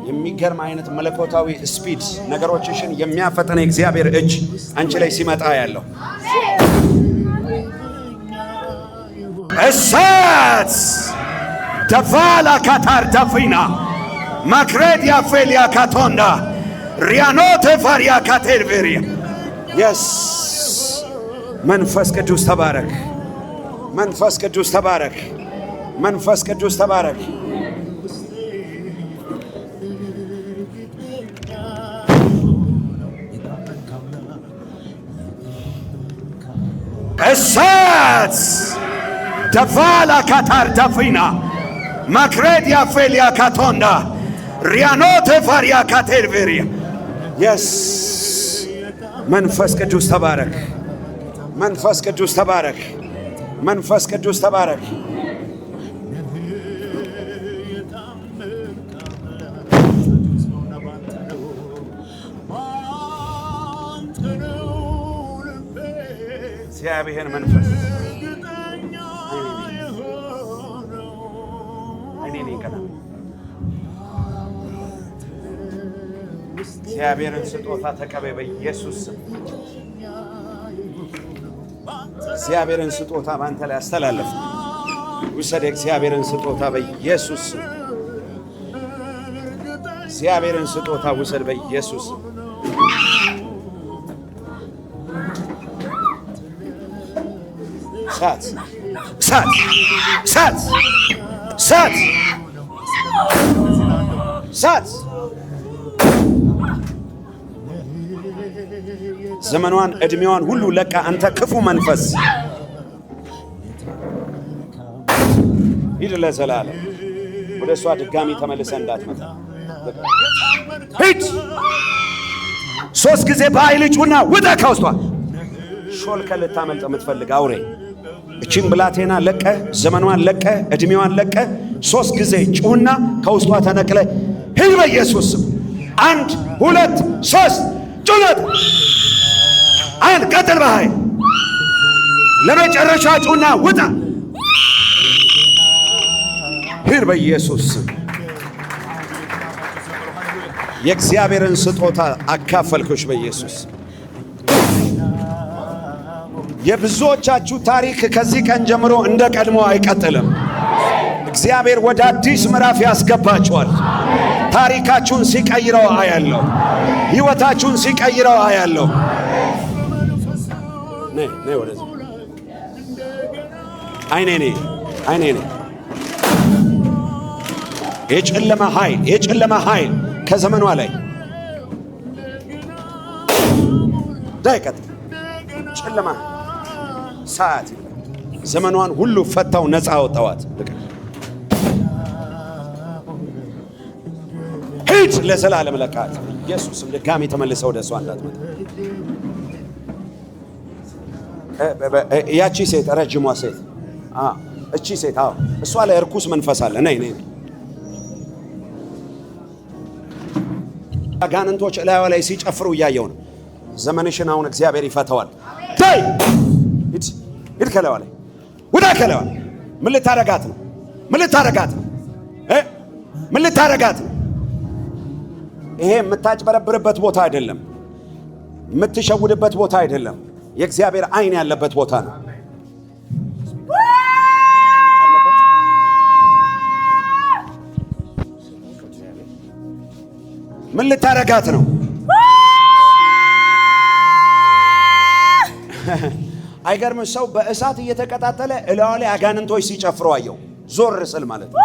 የሚገርም አይነት መለኮታዊ ስፒድ ነገሮችሽን የሚያፈጥን የእግዚአብሔር እጅ አንቺ ላይ ሲመጣ ያለው እሳት ደፋላ ካታር ዳፊና ማክሬዲያ ፌሊያ ካቶንዳ ሪያኖቴ ፋሪያ ካቴልቬሪያ የስ መንፈስ ቅዱስ ተባረክ። መንፈስ ቅዱስ ተባረክ። መንፈስ ቅዱስ ተባረክ። እሳት ደፋላ ካታር ዳፊና ማክሬዲያ ፌሊያ ካቶንዳ ሪያኖቴ ፋሪያ ካቴልቬሪያ የስ መንፈስ ቅዱስ ተባረክ። መንፈስ ቅዱስ ተባረክ። መንፈስ ቅዱስ ተባረክ። እግዚአብሔር መንፈስ እግዚአብሔርን ስጦታ ተቀበይ በኢየሱስ ስም። እግዚአብሔርን ስጦታ ባንተ ላይ አስተላለፍ። ውሰድ እግዚአብሔርን ስጦታ በኢየሱስ ስም። እግዚአብሔርን ስጦታ ውሰድ በኢየሱስ ስም። ሳት ሳት ሳት ሳት ሳት ዘመኗን ዕድሜዋን ሁሉ ለቃ አንተ ክፉ መንፈስ ሂድ ለዘላለም። ወደ እሷ ድጋሚ ተመልሰ እንዳትመጣ ሂድ። 3 ጊዜ በኃይል ጩና ውጣ ከውስጧ። ሾልከ ልታመልጥ የምትፈልግ አውሬ እቺን ብላቴና ለቀ፣ ዘመኗን ለቀ፣ ዕድሜዋን ለቀ። 3 ጊዜ ጩና ከውስጧ ተነቅለ ሂድ በኢየሱስ ስም። 1 2 3 ጩነት አንድ ቀጥል በኃይል ለመጨረሻ ጩና ውጣ ሂድ በኢየሱስ ስም። የእግዚአብሔርን ስጦታ አካፈልኩሽ በኢየሱስ። የብዙዎቻችሁ ታሪክ ከዚህ ቀን ጀምሮ እንደ ቀድሞ አይቀጥልም። እግዚአብሔር ወደ አዲስ ምዕራፍ ያስገባችኋል። ታሪካችሁን ሲቀይረው አያለሁ። ሕይወታችሁን ሲቀይረው አያለሁ። ነይ ወደዚህ። አይኔ የጨለማ ኃይል ከዘመኗ ላይ ዳይቀጥ ጨለማ ሰዓት ዘመኗን ሁሉ ፈታው፣ ነፃ አወጣዋት። ሂድ ለዘላለም ለቃት። ኢየሱስም ድጋሚ ተመልሰ ወደ እሷ እንዳትመጣ። ያቺ ሴት ረጅሟ ሴት እቺ ሴት እሷ ላይ እርኩስ መንፈስ አለ። ነይ አጋንንቶች እላይዋ ላይ ሲጨፍሩ እያየው ነው። ዘመንሽን አሁን እግዚአብሔር ይፈተዋል። ታይ ሂድ ከላይዋ ላይ ውጣ። ከላይዋ ምን ልታረጋት ነው? ምን ልታረጋት ነው? ይሄ የምታጭበረብርበት ቦታ አይደለም። የምትሸውድበት ቦታ አይደለም። የእግዚአብሔር ዓይን ያለበት ቦታ ነው። ምን ልታረጋት ነው? አይገርምም? ሰው በእሳት እየተቀጣጠለ እላዋ ላይ አጋንንቶች ሲጨፍሩ አየው። ዞር ስል ማለት ነው።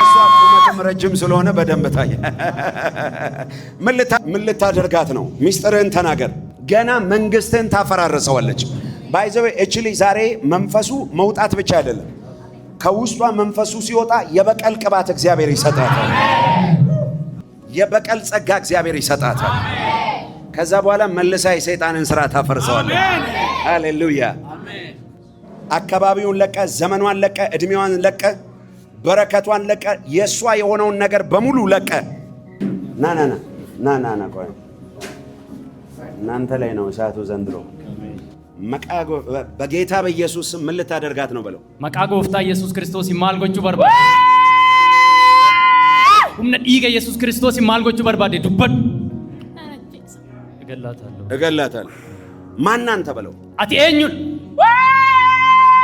እሷ ቁመትም ረጅም ስለሆነ በደንብ ታየ። ምን ልታደርጋት ነው? ሚስጥርህን ተናገር። ገና መንግስትህን ታፈራርሰዋለች። ባይዘው እችሊ ዛሬ መንፈሱ መውጣት ብቻ አይደለም፣ ከውስጧ መንፈሱ ሲወጣ የበቀል ቅባት እግዚአብሔር ይሰጣታል። የበቀል ጸጋ እግዚአብሔር ይሰጣታል። ከዛ በኋላ መልሳ የሰይጣንን ስራ ታፈርሰዋለች። ሃሌሉያ። አካባቢውን ለቀ፣ ዘመኗን ለቀ፣ እድሜዋን ለቀ፣ በረከቷን ለቀ፣ የሷ የሆነውን ነገር በሙሉ ለቀ። ና ቆይ፣ እናንተ ላይ ነው እሳቱ ዘንድሮ። በጌታ በኢየሱስ ምን ልታደርጋት ነው በለው። መቃ ጎፍታ ኢየሱስ ክርስቶስ ማልጎቹ በርባዴ ሁምነ ዲገ ኢየሱስ ክርስቶስ ማልጎቹ በርባዴ ዱበድ እገላታለሁ። ማን አንተ በለው። አቲ ኤኙን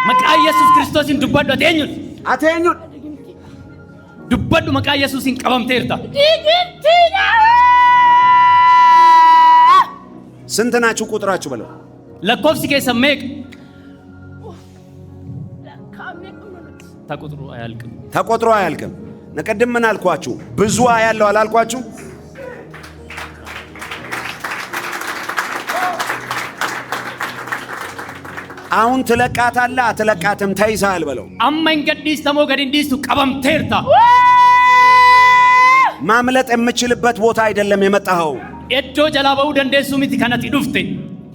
Maqaa Yesuus Kiristoosiin dubbadhu ateenyuun. Ateenyuun. Dubbadhu maqaa Yesuusiin qabamteerta. ስንት ናችሁ ቁጥራችሁ በለው? Lakkoofsi keessan meeqa? ተቆጥሮ አያልቅም። ተቆጥሮ አያልቅም። ነቀድም ምን አልኳችሁ? ብዙ ያለው አላልኳችሁ? አሁን ትለቃታለህ አትለቃትም? ተይዘሃል በለው። አማኝ ገዲስ ተሞ ገዲንዲስቱ ቀበምቴርታ። ማምለጥ የምችልበት ቦታ አይደለም የመጣኸው። እዶ ጀላባው ደንደሱ ሚቲ ከነቲ ዱፍቴ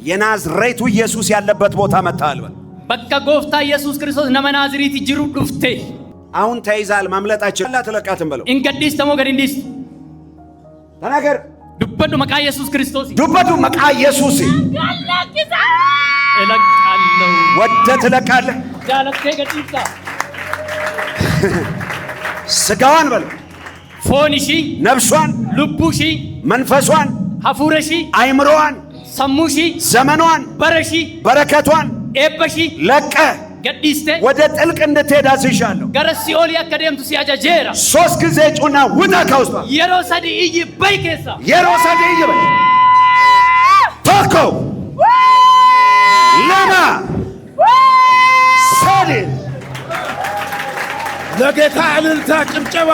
የናዝሬቱ ኢየሱስ ያለበት ቦታ መጣሃል በል። በቃ ጎፍታ ኢየሱስ ክርስቶስ ነመ ናዝሬት ጅሩ ዱፍቴ። አሁን ተይዘሃል። ማምለጣችን አትለቃትም በለው። እንገዲስ ተሞ ገዲንዲስቱ ተናገር። ዱበዱ መቃ ኢየሱስ ክርስቶስ ዱበዱ መቃ ኢየሱስ እለቃለሁ። ወደ ትለቃለህ። ጃለቴ ገዲሳ ስጋዋን በል፣ ፎንሺ፣ ነፍሷን፣ ልቡሺ፣ መንፈሷን፣ ሀፉረሺ፣ አይምሮዋን፣ ሰሙሺ፣ ዘመኗን፣ በረሺ፣ በረከቷን ኤበሺ ለቀ ገዲስቴ ወደ ጥልቅ እንድትሄድ አዝዣለሁ። ገረሲኦል ያከደምቱ ሲያጃጀራ 3 ጊዜ ጩና ውጣ ከውስጧ። የሮሰዲ እይ በይከሳ የሮሰዲ እይ በል ተኮ ለማ ሰዲ ለጌታ እልልታ ጭብጨባ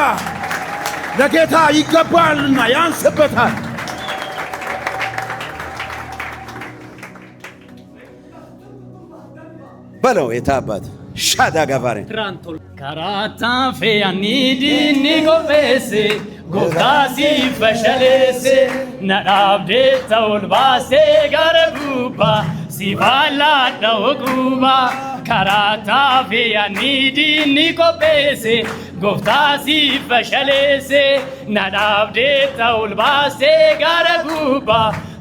ለጌታ ይገባልና ያንስበታል። በለው የታባት ሻዳ ጋፋሬ ትራንቶል ካራታ ፌያኒ ዲኒ ጎፌሴ ጎፍታሲ ፈሸሌሴ ነዳብዴ ተውልባሴ ጋረጉባ ሲባላ ደውጉባ ካራታ ፌያኒ ዲኒ ጎፌሴ ጎፍታሲ ፈሸሌሴ ነዳብዴ ተውልባሴ ጋረጉባ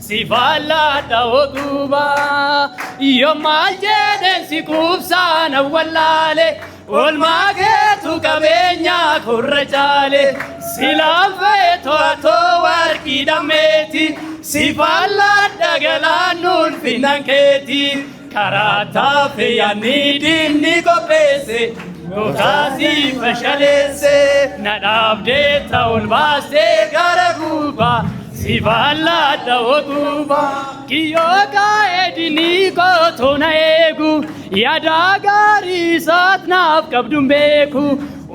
ሲባላ ደውጉባ yomaljeden si kubsana wallale olmagetu kabenya kurrejale silamfeto to warki dameti sifalla dagalanun finanketi karata feyani dinni kopese gotasi fashalese nadabde taulbase garaguba Sivalla dawoguba kiyoga edini ko tona egu yada gari satnaf kabdumbeku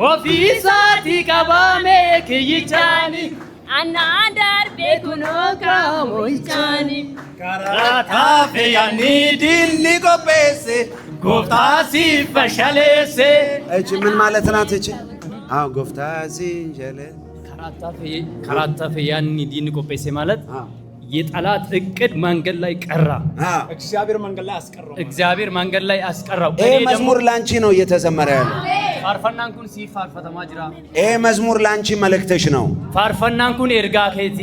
ofisati kabame kiyichani anandar bekuno kamoichani karata feyani dinni ko pese goftasi fashalese እቺ ምን ማለት ናት? እቺ አዎ ጎፍታሲ ጀለ ካራታ ፌያኒ ዲን ቆጴሴ ማለት የጠላት እቅድ መንገድ ላይ ቀራ፣ እግዚአብሔር መንገድ ላይ አስቀረው። እግዚአብሔር መንገድ ላይ አስቀራው። ይሄ መዝሙር ላንቺ ነው እየተዘመረ ያለው። ፋርፈናን ኩን ሲ ፋርፈተማ ጅራ ይሄ መዝሙር ላንቺ መልእክትሽ ነው። ፋርፈናን ኩን ኤርጋ ኬቲ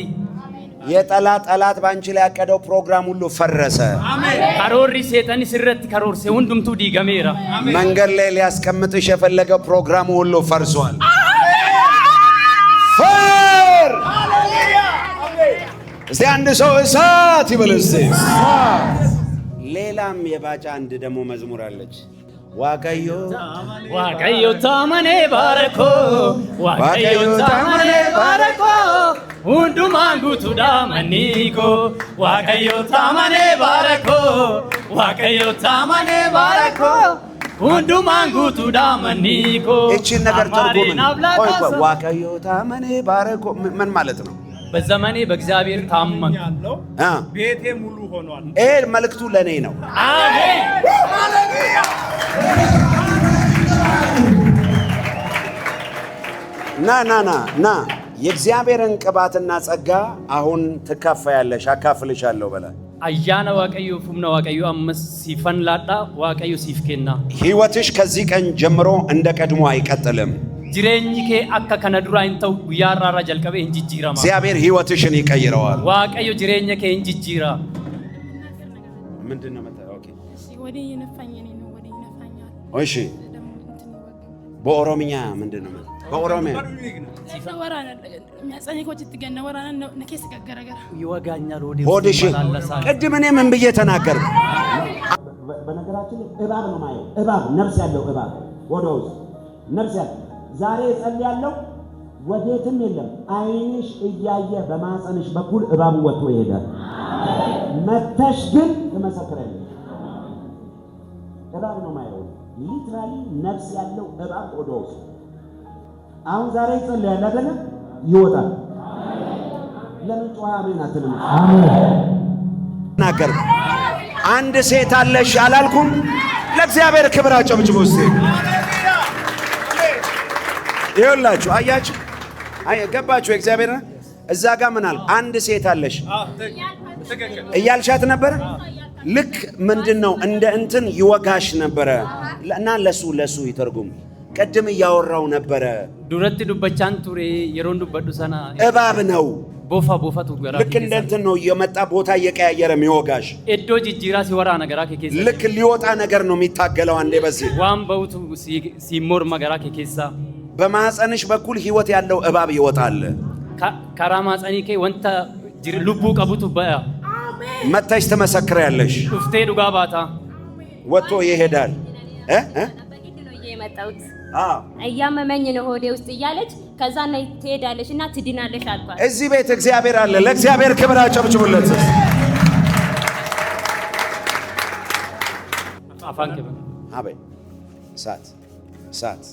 ጠላት ባንቺ ላይ ያቀደው ፕሮግራም ሁሉ ፈረሰ። አሜን። ካሮሪ ሴጣን ሲረት ካሮርሴ ሁንዱምቱ ዲገሜራ መንገድ ላይ ሊያስቀምጥሽ የፈለገው ፕሮግራሙ ሁሉ ፈርሷል። ፈር እስቲ አንድ ሰው እሳት ይበል እስቲ። ሌላም የባጫ አንድ ደግሞ መዝሙር አለች። ዋቀዮ ታመኔ ባረኮ ዋቀዮ ታመኔ ባረኮ ሁንዱማን ጉቱ ዳመኒኮ ዋቀዮ ታመኔ ባረኮ ዋቀዮ ታመኔ ባረኮ ሁንዱማን ጉቱ ዳመኒኮ እቺን ነገር ተርጉም። ቆይ ዋቀዮ ታመኔ ባረኮ ምን ማለት ነው? በዘመኔ በእግዚአብሔር ታመንኩ፣ ቤቴ ሙሉ ሆኗል። ይሄ መልእክቱ ለኔ ነው። አሜን። ና የእግዚአብሔርን ቅባትና ጸጋ አሁን ትካፈያለሽ፣ አካፍልሻለሁ በላ አያና ዋቀዩ ፉምና ዋቀዩ አመስ ሲፈንላዳ ዋቀዩ ሲፍኬና ህይወትሽ ከዚህ ቀን ጀምሮ እንደ ቀድሞ አይቀጥልም። ጅሬኝኬ አካ ከነዱራ እንተው ያራራ ጀልቀበ እንጂጂራማ እግዚአብሔር ህይወትሽን ይቀይረዋል። ዋቀዩ ጅሬኝኬ እንጂጂራ ምንድነው መጣ? ኦኬ ወደ የነፋኝ ነው ወደ ይነፋኛል። እሺ በኦሮምኛ ምንድነው? በኦሮምኛ ወራና የሚያጸኝ ኮች ትገነ ወራና ነከስ ገገረገረ ይወጋኛል ሆድሽ። ቅድም እኔ ምን ብዬ ተናገርኩ? በነገራችን ላይ እባብ ነው ማየው። እባብ ነፍስ ያለው እባብ ወደ ውስጥ ነፍስ ያለው ዛሬ እጸልያለሁ። ወዴትም የለም። ዓይንሽ እያየ በማህፀንሽ በኩል እባቡ ወጥቶ ይሄዳል። መተሽ ግን ትመሰክራለሽ። እባብ ነው ማየው። ሊትራሊ ነፍስ ያለው እባብ ወደ ውስጥ አሁን ዛሬ እጸልያለሁ አይደለ? ይወጣል። ለምን ጮኸ አሜን አትልም? ናገር አንድ ሴት አለሽ አላልኩም? ለእግዚአብሔር ክብር አጨብጭቡ እስቲ። ይኸውላችሁ አያችሁ፣ ገባችሁ? እግዚአብሔር እዛ ጋር ምን አለ? አንድ ሴት አለሽ እያልሻት ነበረ። ልክ ምንድነው እንደ እንትን ይወጋሽ ነበረ እና ለሱ ይተርጉም። ቀድም እያወራው ነበረ። ዱረቲ ዱበቻን ቱሬ የሮን ዱበዱ ሰና እባብ ነው። ቦፋ ቱገራ ልክ እንደ እንትን ነው የመጣ ቦታ እየቀያየረ የሚወጋሽ። ኤዶ ጅጅራ ሲወራ ነገራ ከኬሳ ልክ ሊወጣ ነገር ነው የሚታገለው። አንዴ በዚህ ዋን በውቱ ሲሞር መገራ ከኬሳ በማህፀንሽ በኩል ህይወት ያለው እባብ ይወጣል። ካራ ማህፀኒ ከ ወንታ ልቡ ቀቡቱ በያ መታሽ ትመሰክሪያለሽ። ዱፍቴ ዱጋ ባታ ወጥቶ ይሄዳል። የመጣሁት እያመመኝ ነው ሆዴ ውስጥ እያለች ከዛ ነው ትሄዳለሽ እና ትድናለሽ አልኳት። እዚህ ቤት እግዚአብሔር አለ። ለእግዚአብሔር ክብር አጨብጭቡለት። አፋን ከበ አቤ እሳት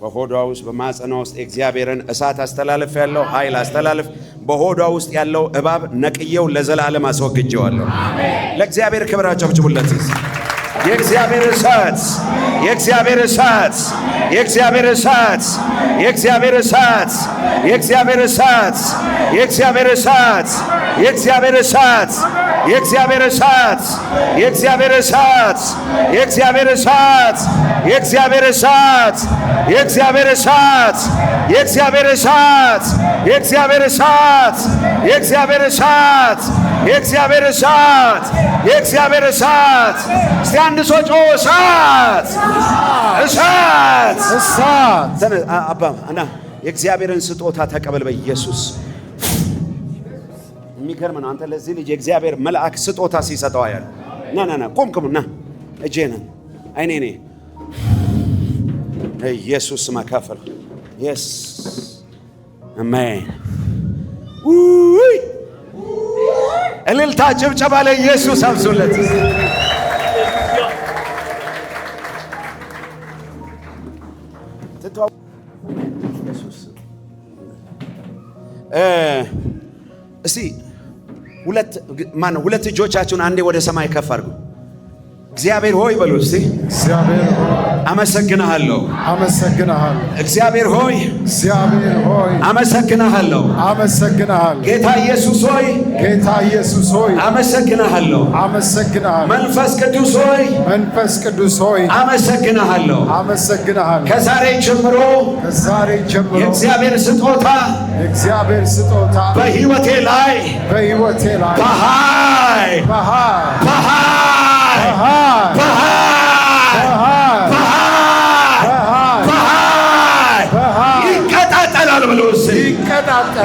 በሆዷ ውስጥ በማህፀኗ ውስጥ እግዚአብሔርን እሳት አስተላልፍ ያለው ኃይል አስተላልፍ። በሆዷ ውስጥ ያለው እባብ ነቅየው ለዘላለም አስወግጄዋለሁ። ለእግዚአብሔር ክብር አጨብጭቡለት። የእግዚአብሔር እሳት የእግዚአብሔር እሳት የእግዚአብሔር እሳት የእግዚአብሔር እሳት የእግዚአብሔር እሳት የእግዚአብሔር እሳት የእግዚአብሔር እሳት የእግዚአብሔር እሳት የእግዚአብሔር እሳት የእግዚአብሔር እሳት የእግዚአብሔር እሳት የእግዚአብሔር እሳት የእግዚአብሔር እሳት የእግዚአብሔር እሳት የእግዚአብሔር እሳት የእግዚአብሔር እሳት የእግዚአብሔር እሳት። እስቲ አንድ ሰው ጮህ እሳት እሳት እሳት። አባ እና የእግዚአብሔርን ስጦታ ተቀበል በኢየሱስ። የሚገርም ነው። አንተ ለዚህ ልጅ የእግዚአብሔር መልአክ ስጦታ ሲሰጠው ያለ ና ቆምኩም ና እጄና አይኔ ኔ ኢየሱስ ማካፈል የስ አሜን። እልልታ ጭብጨባ ለኢየሱስ አብዙለት። እስቲ ሁለት እጆቻችሁን አንዴ ወደ ሰማይ ከፍ አድርጉ። እግዚአብሔር ሆይ በሉ እስቲ። እግዚአብሔር ሆይ አመሰግናለሁ። አመሰግናለሁ። እግዚአብሔር ሆይ አመሰግናለሁ። አመሰግናለሁ። ጌታ ኢየሱስ ሆይ አመሰግናለሁ። መንፈስ ቅዱስ ሆይ አመሰግናለሁ። ከዛሬ ጀምሮ የእግዚአብሔር ስጦታ በሕይወቴ ላይ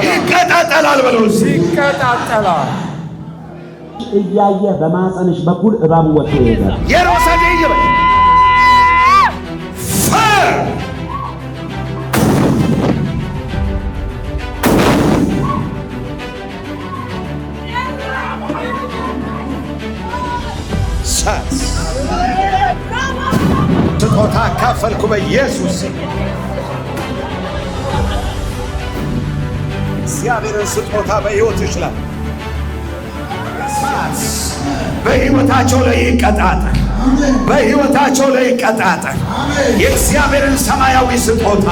ይቀጣጠላል ብሎስ ይቀጣጠላል። እያየ በማህፀንሽ በኩል እባቡ ወጥቶ ይሄዳል። የሮሰዴ ይበል ስጦታ ካፈልኩ በኢየሱስ እግዚአብሔርን ስጦታ በሕይወት ይችላል። በሕይወታቸው ላይ ይቀጣጠል። በሕይወታቸው ላይ ይቀጣጠል። የእግዚአብሔርን ሰማያዊ ስጦታ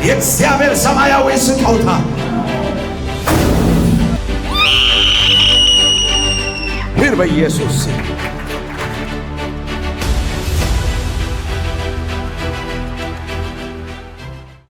የእግዚአብሔር ሰማያዊ ስጦታ ይር በኢየሱስ